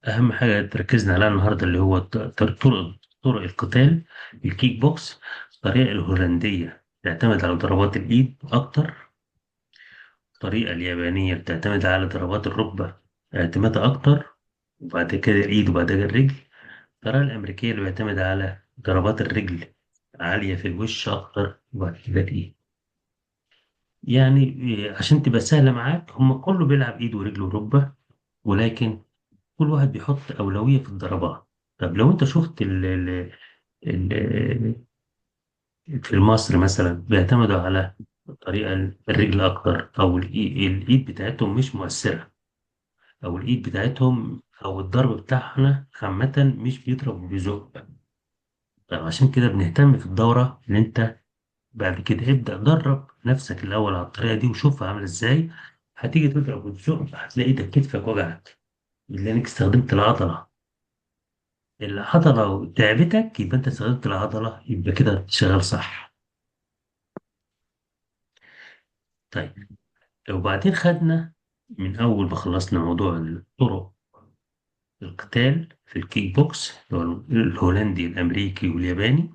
أهم حاجة تركزنا عليها النهاردة اللي هو طرق القتال. الكيك بوكس، الطريقة الهولندية تعتمد على ضربات الإيد أكتر، الطريقة اليابانية بتعتمد على ضربات الركبة اعتمادها أكتر، وبعد كده الإيد وبعد كده الرجل. الطريقة الأمريكية اللي بيعتمد على ضربات الرجل عالية في الوش أكتر، وبعد كده الإيد. يعني عشان تبقى سهلة معاك، هم كله بيلعب إيد ورجل وركبة، ولكن كل واحد بيحط أولوية في الضربات. طب لو أنت شفت ال في مصر مثلا بيعتمدوا على الطريقة الرجل أكتر، أو الإيد بتاعتهم مش مؤثرة، أو الإيد بتاعتهم أو الضرب بتاعنا عامة مش بيضرب وبيزق. طب عشان كده بنهتم في الدورة إن أنت بعد كده ابدأ درب نفسك الأول على الطريقة دي وشوفها عاملة إزاي. هتيجي تضرب وتزق هتلاقي إيدك كتفك وجعك، لأنك استخدمت العضلة. العضلة تعبتك يبقى أنت استخدمت العضلة، يبقى كده شغال صح. طيب، وبعدين خدنا من أول ما خلصنا موضوع الطرق القتال في الكيك بوكس اللي هو الهولندي الأمريكي والياباني.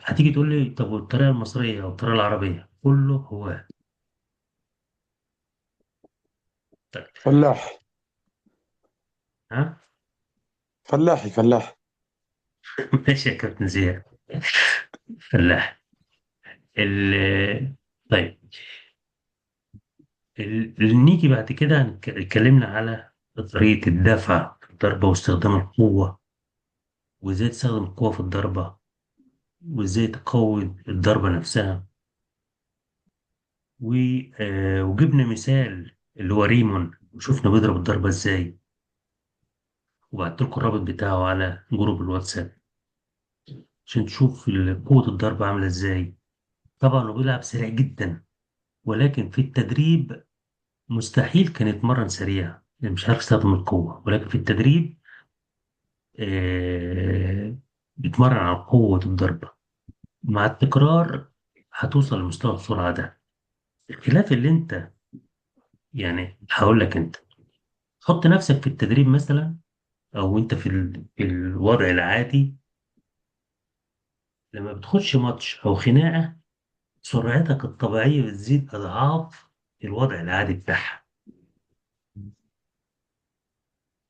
هتيجي تقول لي طب والطريقة المصرية أو الطريقة العربية؟ كله هو. طيب. فلاح. ها. فلاحي فلاح. ماشي يا كابتن زياد. فلاح. ال طيب، نيجي بعد كده اتكلمنا على طريقة الدفع في الضربة واستخدام القوة، وازاي تستخدم القوة في الضربة، وازاي تقوي الضربة نفسها. وجبنا مثال اللي هو ريمون وشفنا بيضرب الضربة ازاي، وبعت لكم الرابط بتاعه على جروب الواتساب عشان تشوف قوة الضربة عاملة ازاي. طبعا هو بيلعب سريع جدا، ولكن في التدريب مستحيل كان يتمرن سريع، يعني مش عارف يستخدم القوة، ولكن في التدريب بيتمرن على قوة الضربة. مع التكرار هتوصل لمستوى السرعة ده. الخلاف اللي انت، يعني هقول لك انت حط نفسك في التدريب مثلا، او انت في الوضع العادي لما بتخش ماتش او خناقه، سرعتك الطبيعيه بتزيد اضعاف الوضع العادي بتاعها.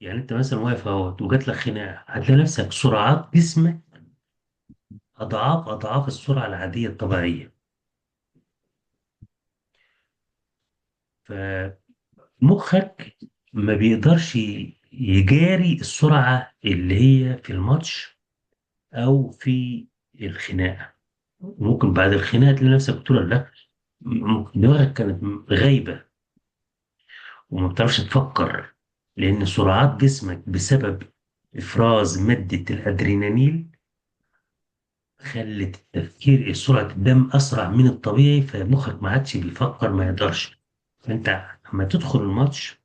يعني انت مثلا واقف اهوت وجات لك خناقه، هتلاقي نفسك سرعات جسمك اضعاف اضعاف السرعه العاديه الطبيعيه. فمخك ما بيقدرش يجاري السرعه اللي هي في الماتش او في الخناقه. ممكن بعد الخناقه تلاقي نفسك بتقول لا، دماغك كانت غايبه وما بتعرفش تفكر، لأن سرعات جسمك بسبب إفراز مادة الأدرينالين خلت التفكير سرعة الدم أسرع من الطبيعي، فمخك ما عادش بيفكر، ما يقدرش. فأنت لما تدخل الماتش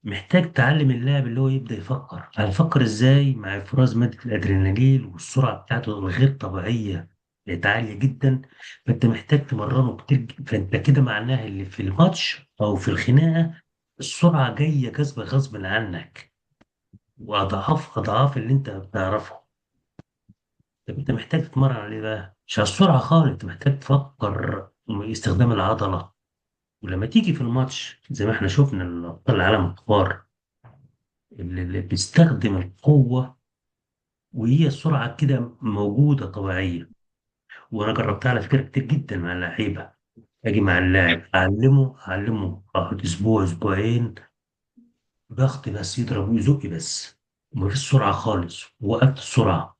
محتاج تعلم اللاعب اللي هو يبدأ يفكر، هيفكر إزاي مع إفراز مادة الأدرينالين والسرعة بتاعته الغير طبيعية بقت عالية جدا. فأنت محتاج تمرنه كتير، فأنت كده معناها اللي في الماتش أو في الخناقة السرعة جاية جذبة غصب عنك، وأضعاف أضعاف اللي أنت بتعرفه. طب أنت محتاج تتمرن عليه بقى، مش على السرعة خالص، أنت محتاج تفكر استخدام العضلة. ولما تيجي في الماتش زي ما احنا شفنا الأبطال العالم الكبار اللي بيستخدم القوة وهي السرعة كده موجودة طبيعية. وأنا جربتها على فكرة كتير جدا مع اللعيبة. أجي مع اللاعب أعلمه أقعد أسبوع أسبوعين ضغط بس، يضرب ويزق بس، مفيش سرعة خالص، وقفت السرعة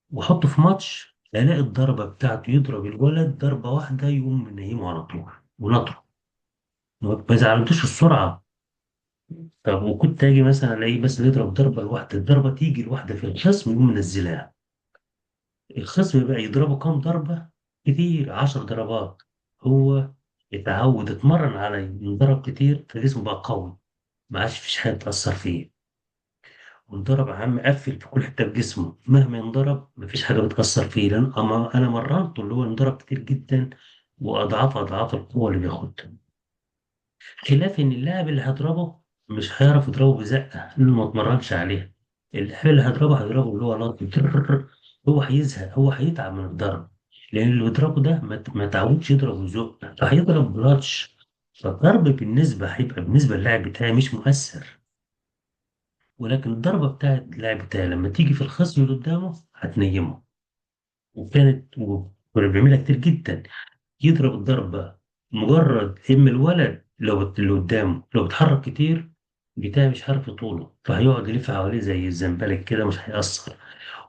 وأحطه في ماتش، ألاقي الضربة بتاعته يضرب الولد ضربة واحدة يقوم منيمه على طول ونطره. ما زعلتوش السرعة. طب وكنت أجي مثلا ألاقيه بس بيضرب ضربة الواحدة، الضربة تيجي الواحدة في الخصم يقوم منزلها. الخصم بقى يضربه كام ضربة؟ كتير، 10 ضربات. هو اتعود اتمرن على ينضرب كتير فجسمه بقى قوي، ما عادش فيش حاجة تأثر فيه. وانضرب يا عم قفل في كل حتة في جسمه، مهما ينضرب مفيش حاجة بتأثر فيه، لأن أنا مرنته اللي هو ينضرب كتير جدا وأضعاف أضعاف القوة اللي بياخدها. خلاف إن اللاعب اللي هضربه مش هيعرف يضربه بزقة لأنه ما اتمرنش عليها. اللاعب اللي هضربه اللي هو لطي هو هيزهق، هو هيتعب من الضرب، لأن اللي بيضربه ده ما تعودش يضرب ويزق، فهيضرب بلاتش. فالضرب هيبقى بالنسبة للاعب بتاعي مش مؤثر. ولكن الضربة بتاعت اللاعب بتاعي لما تيجي في الخصم اللي قدامه هتنيمه. وكنا بنعملها كتير جدا. يضرب الضربة مجرد إما الولد لو اللي قدامه لو اتحرك كتير بتاعي مش عارف يطوله، فهيقعد يلف حواليه زي الزنبلك كده، مش هيأثر.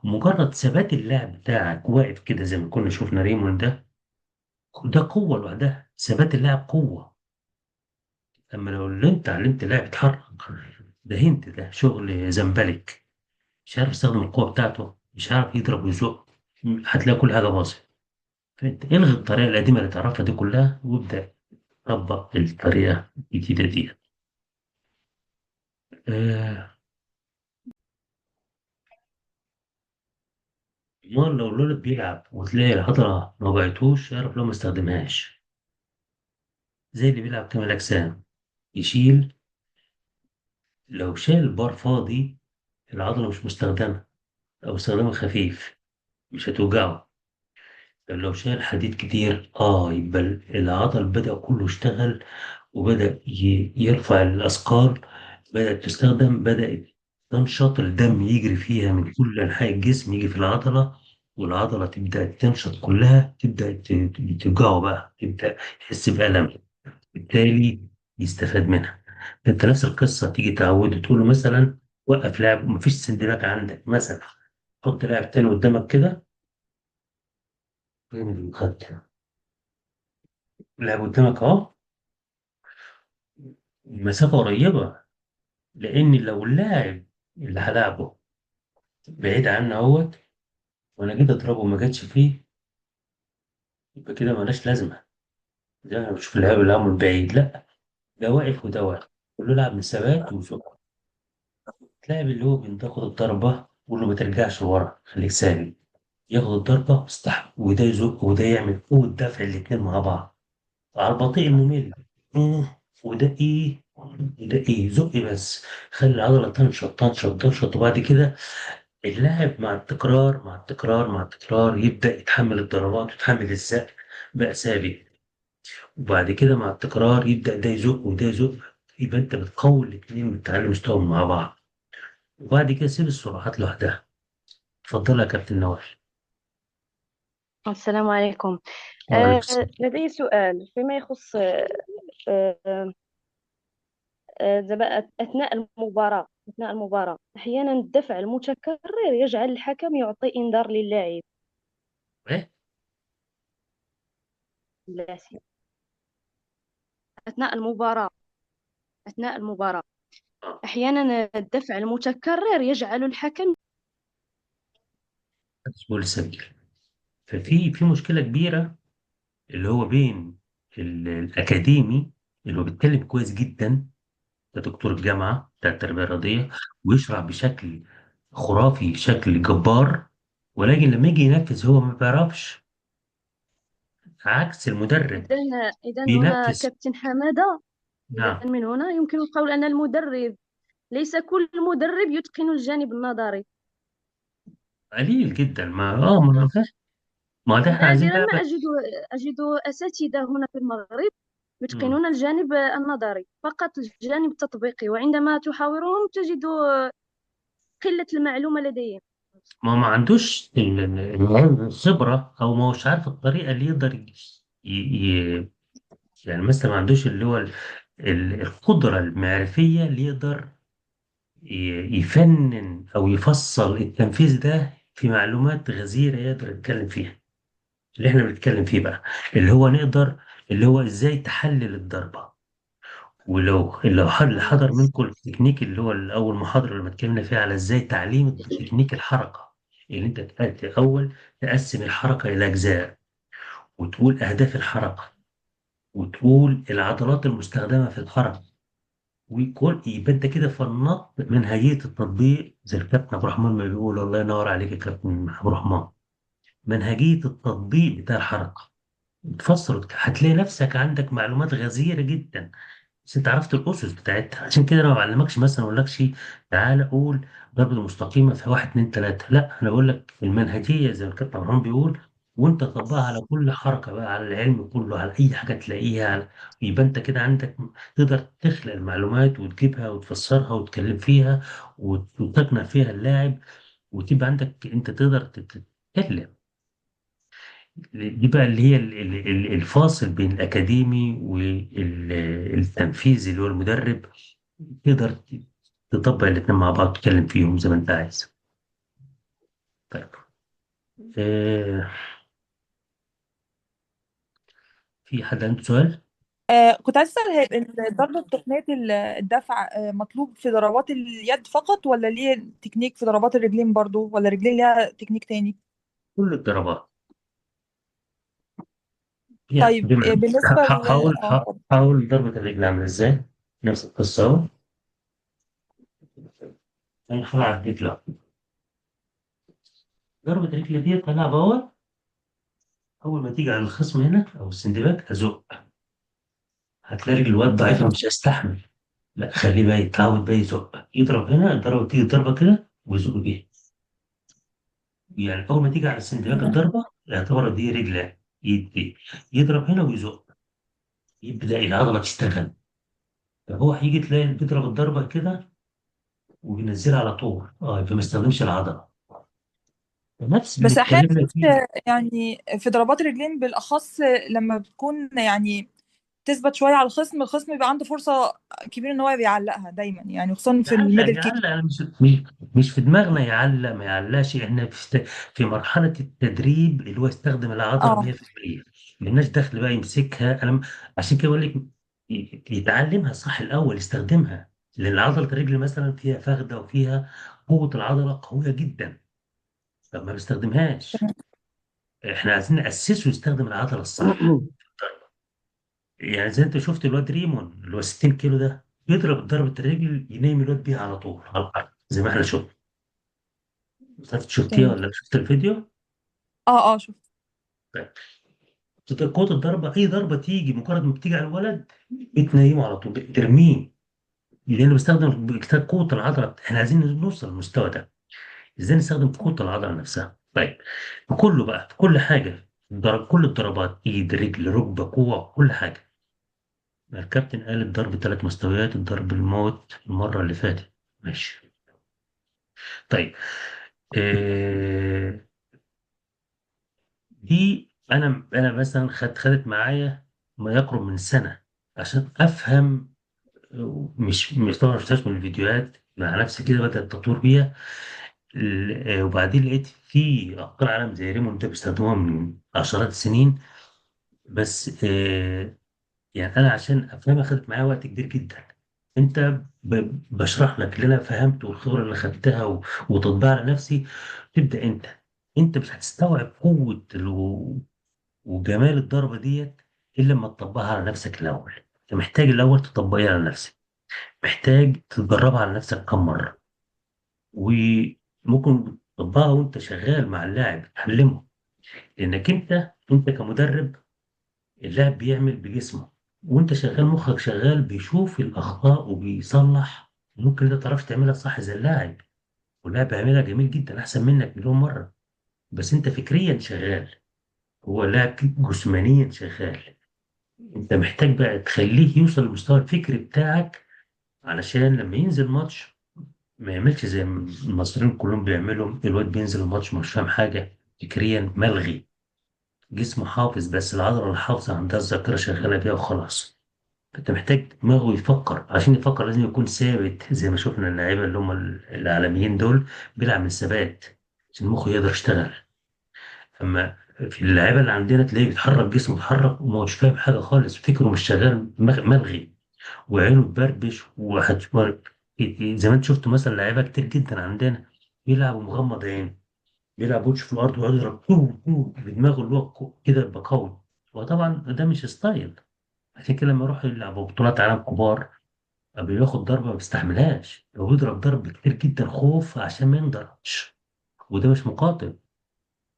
مجرد ثبات اللاعب بتاعك واقف كده زي ما كنا شفنا ريمون ده قوة لوحدها، ثبات اللاعب قوة. أما لو اللي أنت علمت اللاعب يتحرك، ده شغل زنبلك، مش عارف يستخدم القوة بتاعته، مش عارف يضرب ويزق، هتلاقي كل حاجة باظت. فأنت الغي الطريقة القديمة اللي تعرفها دي كلها وابدأ طبق الطريقة الجديدة دي. آه، أمال لو الولد بيلعب وتلاقي العضلة ما بقيتوش، يعرف لو ما استخدمهاش. زي اللي بيلعب كمال أجسام، يشيل، لو شال البار فاضي العضلة مش مستخدمة أو استخدامها خفيف مش هتوجعه. لو شال حديد كتير يبقى العضل بدأ كله يشتغل، وبدأ يرفع الأثقال، بدأت تستخدم، بدأت تنشط، الدم يجري فيها من كل أنحاء الجسم يجي في العضلة، والعضلة تبدأ تنشط كلها، تبدأ توجعه بقى، تبدأ يحس بألم، بالتالي يستفاد منها. انت نفس القصة تيجي تعوده تقول له مثلا وقف لاعب، مفيش سندباك عندك مثلا، حط لاعب تاني قدامك كده، فين الخط، لاعب قدامك اهو، المسافة قريبة، لأن لو اللاعب اللي هلاعبه بعيد عني اهوت وانا جيت اضربه وما جاتش فيه، يبقى كده مالهاش لازمه. ده انا بشوف اللاعب اللي من بعيد، لا، ده واقف وده واقف، قول له العب من ثبات وشكرا. اللاعب اللي هو بياخد الضربه قول له ما ترجعش لورا، خليك ثابت، ياخد الضربه واستحمل، وده يزق وده يعمل قوه دفع الاتنين مع بعض على البطيء الممل. وده ايه وده ايه، زق بس، خلي العضله تنشط تنشط تنشط، وبعد كده اللاعب مع التكرار مع التكرار مع التكرار يبدأ يتحمل الضربات ويتحمل الزق بقى ثابت. وبعد كده مع التكرار يبدأ ده يزق وده يزق، يبقى انت بتقوي الاتنين بتعلي مستواهم مع بعض. وبعد كده سيب السرعات لوحدها. اتفضل يا كابتن نوال. السلام عليكم. وعليكم السلام. لدي سؤال فيما يخص آه، أثناء المباراة أحيانا الدفع المتكرر يجعل الحكم يعطي إنذار للاعب. ايه. لا سي- أثناء المباراة أثناء المباراة اه. أحيانا الدفع المتكرر يجعل الحكم. محدش يسجل. ففي مشكلة كبيرة اللي هو بين الأكاديمي اللي هو بيتكلم كويس جدا، ده دكتور الجامعة بتاع التربية الرياضية ويشرح بشكل خرافي بشكل جبار، ولكن لما يجي ينفذ هو ما بيعرفش، عكس المدرب إذا هنا بينفذ. كابتن حمادة، إذا نعم. من هنا يمكن القول أن المدرب ليس كل مدرب يتقن الجانب النظري. قليل جدا، ما ده احنا عايزين نادرا ما لعبة. أجد أساتذة هنا في المغرب مم. يتقنون الجانب النظري، فقط الجانب التطبيقي، وعندما تحاورهم تجد قلة المعلومة لديهم. ما عندوش الخبرة، أو ما هوش عارف الطريقة اللي يقدر ي... يعني مثلا ما عندوش اللي هو القدرة المعرفية اللي يقدر يفنن أو يفصل التنفيذ ده في معلومات غزيرة يقدر يتكلم فيها. اللي احنا بنتكلم فيه بقى اللي هو نقدر، اللي هو ازاي تحلل الضربة. ولو حد مم. حضر منكم التكنيك اللي هو الأول محاضرة لما اتكلمنا فيها على ازاي تعليم تكنيك الحركة، اللي انت أول تقسم الحركة إلى أجزاء، وتقول أهداف الحركة، وتقول العضلات المستخدمة في الحركة، ويكون يبقى انت كده فنطت منهجية التطبيق زي الكابتن عبد الرحمن ما بيقول. الله ينور عليك يا كابتن عبد الرحمن. منهجية التطبيق بتاع الحركة بتفسر، هتلاقي نفسك عندك معلومات غزيرة جدا، بس انت عرفت الاسس بتاعتها. عشان كده انا ما بعلمكش مثلا اقول لكش تعالى قول ضربة مستقيمة في واحد اتنين تلاتة، لا انا بقول لك المنهجية زي ما الكابتن عمران بيقول، وانت تطبقها على كل حركة بقى، على العلم كله، على اي حاجة تلاقيها يبقى انت كده عندك تقدر تخلق المعلومات وتجيبها وتفسرها وتتكلم فيها وتقنع فيها اللاعب، وتبقى عندك انت تقدر تتكلم. دي بقى اللي هي الفاصل بين الأكاديمي والتنفيذي اللي هو المدرب. تقدر تطبق الاتنين مع بعض، تتكلم فيهم زي ما أنت عايز. طيب، آه في حد عنده سؤال؟ كنت عايز أسأل، هي ضربة تقنية الدفع مطلوب في ضربات اليد فقط، ولا ليه تكنيك في ضربات الرجلين برضو، ولا رجلين ليها تكنيك تاني؟ كل الضربات. يعني طيب بالنسبة حاول ضربة الرجل عاملة إزاي؟ نفس القصة أهو. أنا هلعب رجل، ضربة الرجل دي هلعب أهو. أول ما تيجي على الخصم هنا أو السندباك أزق، هتلاقي رجل الواد ضعيفة مش هيستحمل، لا خليه بقى يتعود بقى يزق، يضرب هنا الضربة تيجي ضربة كده ويزق بيها. يعني أول ما تيجي على السندباك الضربة يعتبر دي رجل ايد دي، يضرب هنا ويزق، يبدأ العضلة تشتغل. فهو هيجي تلاقي بيضرب الضربة كده وبينزلها على طول، فما يستخدمش العضلة. نفس بس أحيانا بنتكلم شفت فيه. يعني في ضربات الرجلين بالأخص لما بتكون يعني تثبت شوية على الخصم بيبقى عنده فرصة كبيرة إن هو بيعلقها دايما، يعني خصوصا في يعلق الميدل كيك. يعلق، أنا مش في دماغنا يعلق ما يعلقش، احنا في مرحلة التدريب اللي هو يستخدم العضلة اه 100%. ملناش دخل بقى يمسكها. عشان كده بقول لك يتعلمها صح الأول، يستخدمها، لأن عضلة الرجل مثلا فيها فخدة وفيها قوة، العضلة قوية جدا، طب ما بيستخدمهاش. احنا عايزين نأسسه يستخدم العضلة الصح. يعني زي انت شفت الواد ريمون اللي هو 60 كيلو ده، يضرب ضربة الرجل ينام الواد بيها على طول على الأرض زي ما احنا شفنا. مش عارف شفتيها فهمت. ولا شفت الفيديو؟ اه شفت. طيب، قوة الضربة، أي ضربة تيجي مجرد ما بتيجي على الولد بتنيمه على طول، بترميه، لأنه بيستخدم قوة العضلة. احنا عايزين نوصل للمستوى ده، ازاي نستخدم قوة العضلة نفسها. طيب، في كله بقى، في كل حاجة، كل الضربات، ايد رجل ركبة كوع كل حاجة. الكابتن قال الضرب ثلاث مستويات، الضرب الموت المرة اللي فاتت. ماشي. طيب، آه دي انا مثلا خدت معايا ما يقرب من سنة عشان افهم. مش طبعا شفتهاش من الفيديوهات، مع نفسي كده بدأت التطوير بيها. وبعدين لقيت في أبطال عالم زي ريمون ده بيستخدموها من عشرات السنين. بس يعني أنا عشان أفهمها خدت معايا وقت كبير جدا. أنت بشرح لك اللي أنا فهمته والخبرة اللي خدتها وتطبيقها على نفسي. تبدأ أنت مش هتستوعب قوة وجمال الضربة ديت إلا لما تطبقها على نفسك الأول. أنت محتاج الأول تطبقها على نفسك، محتاج تجربها على نفسك كم مرة، وممكن تطبقها وانت شغال مع اللاعب تعلمه. لانك انت كمدرب، اللاعب بيعمل بجسمه، وانت شغال مخك شغال بيشوف الاخطاء وبيصلح. ممكن انت تعرفش تعملها صح زي اللاعب، واللاعب بيعملها جميل جدا احسن منك مليون مرة، بس انت فكريا شغال، هو لاعب جسمانيا شغال. انت محتاج بقى تخليه يوصل للمستوى الفكري بتاعك، علشان لما ينزل ماتش ما يعملش زي ما المصريين كلهم بيعملوا. الواد بينزل الماتش مش فاهم حاجة، فكريا ملغي، جسمه حافظ بس العضلة اللي حافظة عندها الذاكرة شغالة بيها وخلاص. انت محتاج دماغه يفكر، عشان يفكر لازم يكون ثابت زي ما شفنا اللعيبة اللي هم العالميين دول، بيلعب من الثبات عشان المخ يقدر يشتغل. اما في اللعيبة اللي عندنا تلاقيه بيتحرك، جسمه بيتحرك وما هوش فاهم حاجة خالص، فكره مش شغال، ملغي، وعينه تبربش زي ما انت شفت مثلا لعيبة كتير جدا عندنا بيلعب مغمض عين، بيلعب وشه في الارض ويقعد يضرب بدماغه اللي هو كده يبقى قوي. وطبعا ده مش ستايل. عشان كده لما يروح يلعب بطولات عالم كبار بياخد ضربه ما بيستحملهاش، هو بيضرب ضرب كتير جدا خوف عشان ما ينضربش. وده مش مقاتل،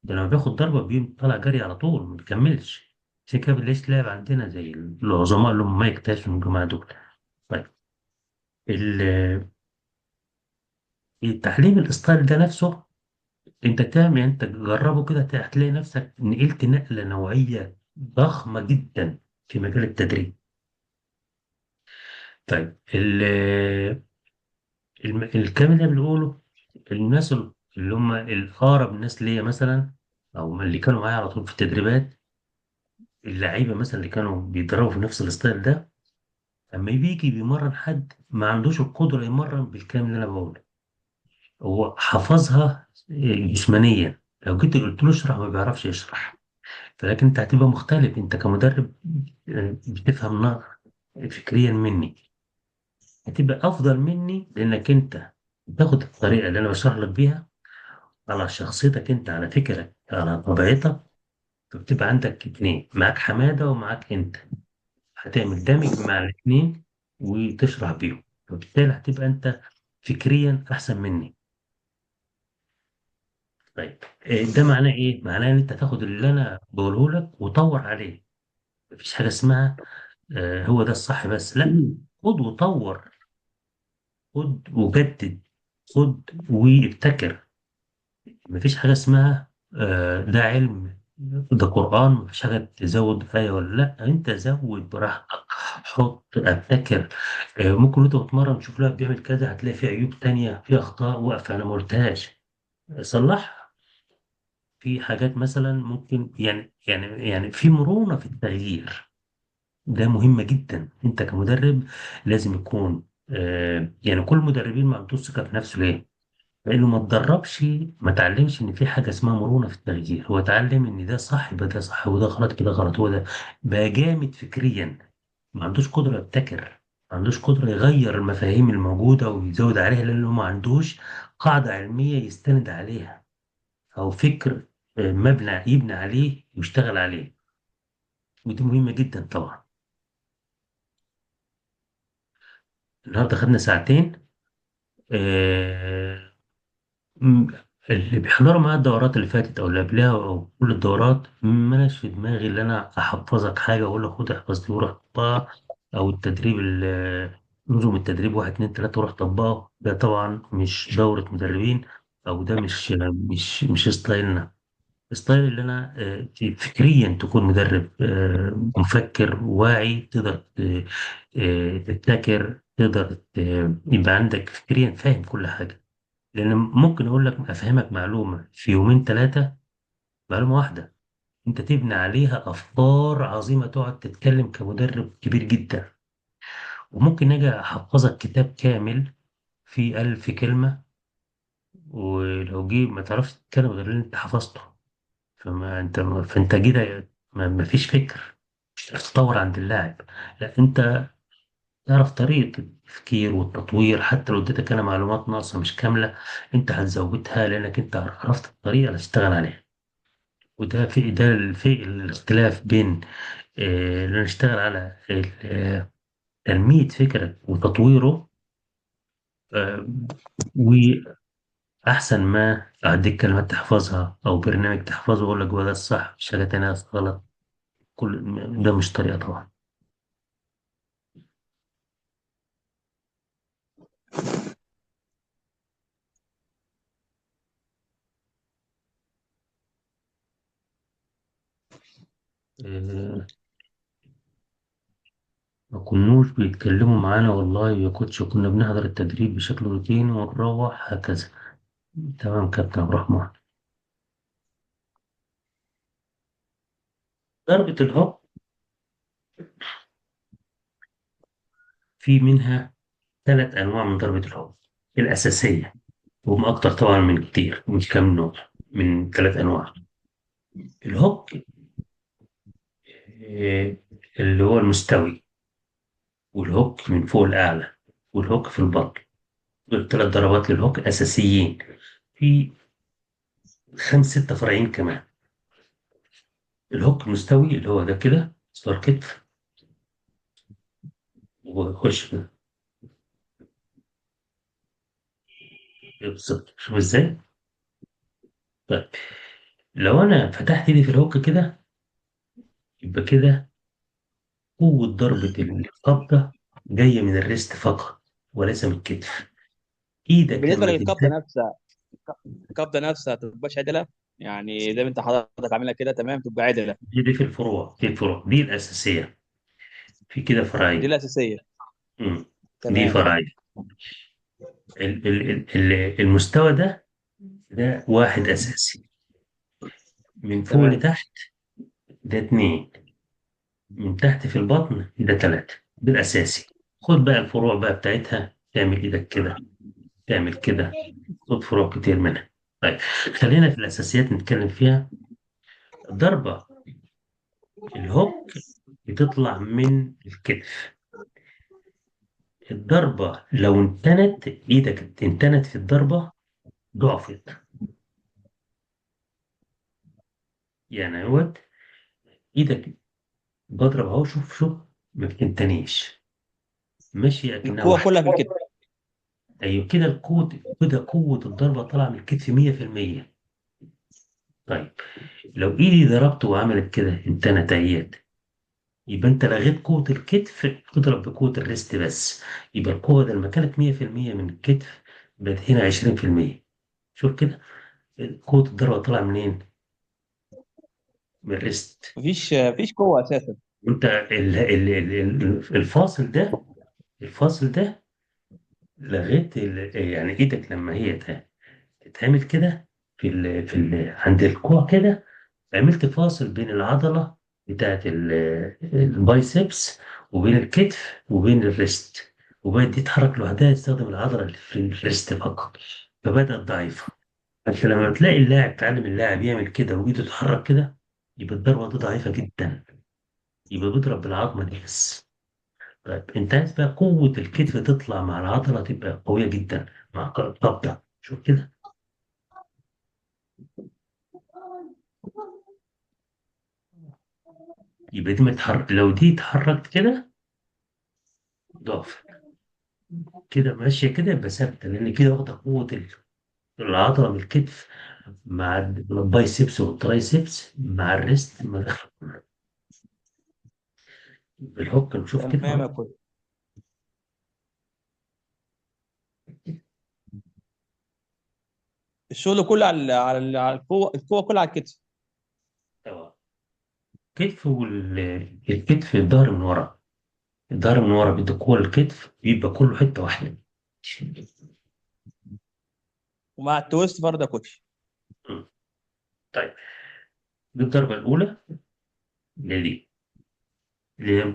ده لما بياخد ضربه طالع جري على طول ما بيكملش. عشان كده بنلاقيش لاعب عندنا زي العظماء اللي هم مايك تايسون والجماعه دول. طيب، ال- التعليم الستايل ده نفسه انت تعمل، يعني انت جربه كده هتلاقي نفسك نقلت نقله نوعيه ضخمه جدا في مجال التدريب. طيب الكلام اللي بنقوله، الناس اللي هم الأقرب الناس ليا مثلا، أو اللي كانوا معايا على طول في التدريبات، اللعيبة مثلا اللي كانوا بيتدربوا في نفس الستايل ده، لما بيجي بيمرن حد ما عندوش القدرة يمرن بالكلام اللي أنا بقوله، هو حفظها جسمانيا. لو جيت قلت له اشرح ما بيعرفش يشرح. فلكن أنت هتبقى مختلف، أنت كمدرب بتفهم فكريا مني، هتبقى أفضل مني لأنك أنت بتاخد الطريقة اللي أنا بشرح لك بيها على شخصيتك انت، على فكرة، على طبيعتك. فبتبقى عندك اتنين، معاك حمادة ومعاك انت، هتعمل دمج مع الاتنين وتشرح بيهم، فبالتالي هتبقى انت فكريا احسن مني. طيب، ده معناه ايه؟ معناه ان انت تاخد اللي انا بقوله لك وطور عليه. مفيش حاجة اسمها هو ده الصح بس، لا، خد وطور، خد وجدد، خد وابتكر. مفيش حاجة اسمها ده علم، ده قرآن، مفيش حاجة تزود آية ولا لأ، أنت زود براحتك، حط، أبتكر. ممكن أنت بتتمرن تشوف لاعب بيعمل كذا هتلاقي فيه عيوب تانية، فيه أخطاء واقفة أنا ما قلتهاش، صلحها. في حاجات مثلا ممكن يعني في مرونة في التغيير، ده مهم جدا. أنت كمدرب لازم يكون يعني كل المدربين ما عندوش ثقة في نفسه. ليه؟ لانه ما اتدربش، ما اتعلمش ان في حاجه اسمها مرونه في التغيير. هو اتعلم ان ده صح يبقى ده صح وده غلط كده غلط، هو ده بقى جامد فكريا، ما عندوش قدره يبتكر، ما عندوش قدره يغير المفاهيم الموجوده ويزود عليها، لانه ما عندوش قاعده علميه يستند عليها، او فكر مبنى يبني عليه ويشتغل عليه. ودي مهمه جدا طبعا. النهارده خدنا ساعتين. آه، م- اللي بيحضروا معايا الدورات اللي فاتت او اللي قبلها او كل الدورات، ملاش في دماغي اللي انا احفظك حاجه واقول لك خد احفظ دي وروح طبقها، او التدريب نظم التدريب واحد اتنين تلاته وروح طبقه. ده طبعا مش دوره مدربين، او ده مش ستايلنا. ستايل اللي انا فكريا تكون مدرب مفكر واعي، تقدر تبتكر، تقدر يبقى عندك فكريا فاهم كل حاجه. لأن ممكن أقول لك أفهمك معلومة في يومين ثلاثة، معلومة واحدة أنت تبني عليها أفكار عظيمة تقعد تتكلم كمدرب كبير جدا. وممكن أجي أحفظك كتاب كامل فيه 1000 كلمة، ولو جه ما تعرفش تتكلم غير اللي أنت حفظته. فأنت كده ما فيش فكر، مش هتعرف تطور عند اللاعب. لا، أنت تعرف طريقة التفكير والتطوير، حتى لو اديتك أنا معلومات ناقصة مش كاملة أنت هتزودها لأنك أنت عرفت الطريقة اللي تشتغل عليها. وده في الاختلاف بين اللي نشتغل على تنمية فكرك وتطويره، آه، وأحسن ما أديك كلمات تحفظها أو برنامج تحفظه وأقول لك هو ده الصح مش حاجة تانية غلط. ده مش طريقة طبعا. كنوش بيتكلموا معانا والله يا كوتش، كنا بنحضر التدريب بشكل روتيني ونروح هكذا. تمام كابتن عبد الرحمن. ضربة الهوك في منها 3 أنواع من ضربة الهوك الأساسية، وهم أكتر طبعا من كتير، مش كام نوع، من 3 أنواع. الهوك آه، اللي هو المستوي، والهوك من فوق الأعلى، والهوك في البطن. دول 3 ضربات للهوك أساسيين. في 5 6 فرعين كمان. الهوك المستوي اللي هو ده كده صار كتف وخش كده. بالظبط، شوف ازاي. طيب لو انا فتحت ايدي في الهوك كده، يبقى كده قوة ضربة القبضة جاية من الريست فقط وليس من الكتف. ايدك بالنسبه لما للقبضه تمسك. نفسها، القبضه نفسها تبقاش عدله، يعني زي ما انت حضرتك عاملها كده تمام تبقى عدله. دي في الفروع، دي الفروع دي الأساسية. في كده دي فرعين. الاساسيه. مم. دي تمام. فرعين. المستوى ده، ده واحد أساسي. من فوق تمام. لتحت ده 2. من تحت في البطن ده 3. ده الأساسي. خد بقى الفروع بقى بتاعتها، تعمل إيدك كده، تعمل كده. خد فروع كتير منها. طيب خلينا في الأساسيات نتكلم فيها. الضربة الهوك بتطلع من الكتف. الضربة لو انتنت، إيدك انتنت في الضربة، ضعفت. يعني اهوت إيدك بضرب أهو، شوف شوف، ما بتنتنيش، ماشي أكنها القوه واحدة. كلها في الكتف. أيوة كده القوة، كده قوة الضربة طالعة من الكتف 100%. طيب لو إيدي ضربت وعملت كده انتنت أهيت، يبقى انت لغيت قوة الكتف، بتضرب بقوة الريست بس. يبقى القوة ده لما كانت 100% من الكتف، بقت هنا 20%. شوف كده قوة الضربة طالعة منين؟ من الريست. مفيش قوه اساسا. وانت الفاصل ده، الفاصل ده لغيت يعني ايدك لما هي تتعمل كده عند الكوع كده، عملت فاصل بين العضلة بتاعت البايسبس وبين الكتف وبين الريست، وبقت دي تتحرك لوحدها، تستخدم العضلة اللي في الريست فقط، فبدأت ضعيفة. فانت لما بتلاقي اللاعب، تعلم اللاعب يعمل كده وإيده تتحرك كده، يبقى الضربة دي ضعيفة جدا، يبقى بيضرب بالعظمة دي بس. طيب انت عايز بقى قوة الكتف تطلع مع العضلة تبقى قوية جدا مع القبضة. شوف كده. يبقى دي متحرك، لو دي اتحركت كده ضعف، كده ماشية كده يبقى ثابتة، لأن كده واخدة قوة العضلة من الكتف مع البايسبس والترايسبس مع الريست بالهوك نشوف تمام كده. يا كوتش. الشغل كله على القوه كلها على الكتف. طبعا الكتف الكتف الظهر من ورا، الظهر من ورا بيدي قوة للكتف، بيبقى كله حتة واحدة. ومع التويست برضه يا كوتش. م. طيب دي الضربة الأولى اللي هي دي، اللي هي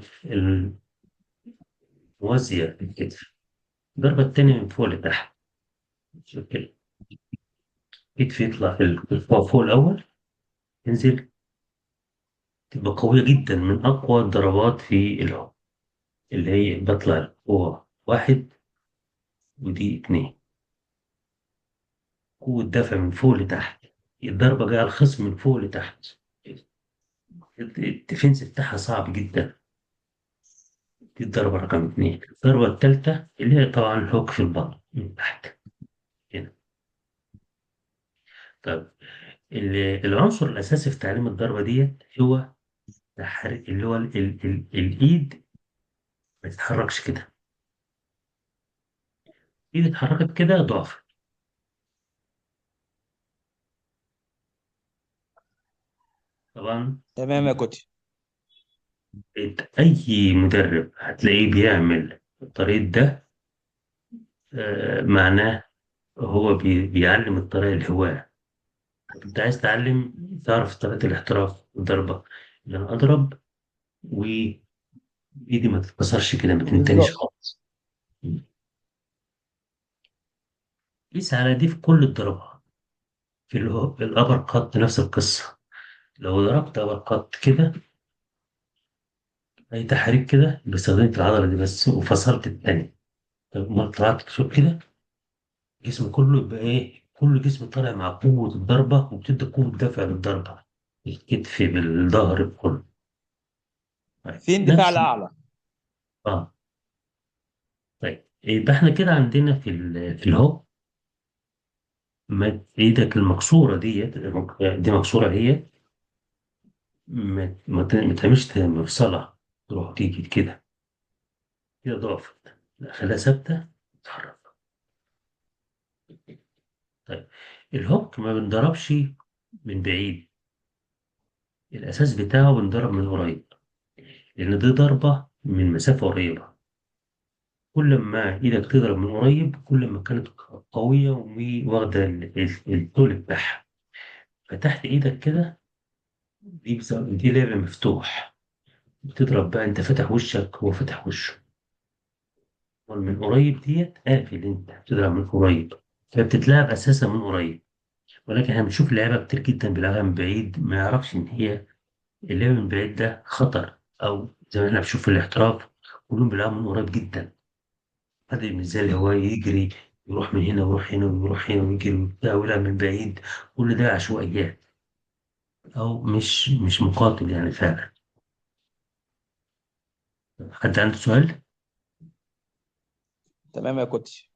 الموازية للكتف. الضربة التانية من فوق لتحت. شوف كده، كتف يطلع فوق الأول، ينزل، تبقى قوية جدا، من أقوى الضربات في العمر، اللي هي بطلع قوة 1 ودي 2. قوة دفع من فوق لتحت، الضربة جاية على الخصم من فوق لتحت، الديفنس بتاعها صعب جدا. دي الضربة رقم 2. الضربة الثالثة اللي هي طبعا الهوك في البطن من تحت هنا. طيب العنصر الأساسي في تعليم الضربة ديت هو تحريك، اللي هو الإيد ما تتحركش كده. إيد اتحركت كده ضعف. طبعا تمام يا كوتش. أي مدرب هتلاقيه بيعمل الطريق ده، معناه هو بيعلم الطريقة الهواة. أنت عايز تعلم، تعرف طريقة الاحتراف والضربة، اللي أنا أضرب وإيدي ما تتكسرش كده، ما تنتنيش بالظبط. خالص. قيس على دي في كل الضربات. في الأبر قط نفس القصة. لو ضربت أبر قط كده، أي تحريك كده باستخدمت العضلة دي بس وفصلت التاني، طب ما طلعت شوف كده، جسم كله يبقى إيه، كل جسم طالع مع قوة الضربة وبتدي قوة دفع للضربة، الكتف بالظهر بكله. طيب، في اندفاع نفس لاعلى. اه طيب يبقى احنا كده عندنا في الهوك، ايدك المكسورة دي مكسورة هي، ما تعملش مفصلة تروح تيجي كده، كده ضعفت، لا، خليها ثابتة تتحرك. طيب، الهوك ما بنضربش من بعيد، الأساس بتاعه بنضرب من قريب، لأن دي ضربة من مسافة قريبة. كل ما إيدك تضرب من قريب كل ما كانت قوية واخدة الطول بتاعها. فتحت إيدك كده، دي لعبة مفتوح، بتضرب بقى أنت فاتح وشك هو فاتح وشه، من قريب ديت قافل، أنت بتضرب من قريب، فبتتلعب أساسا من قريب. ولكن احنا بنشوف لعيبة كتير جدا بيلعبها من بعيد، ما يعرفش إن هي اللعب من بعيد ده خطر، أو زي ما احنا بنشوف في الاحتراف كلهم بيلعبوا من قريب جدا. هذا مش زي اللي هو يجري، يروح من هنا ويروح هنا ويروح هنا ويجري وبتاع ويلعب من بعيد، كل ده عشوائيات، أو مش مقاتل يعني فعلا. حد عنده سؤال؟ تمام يا كوتش.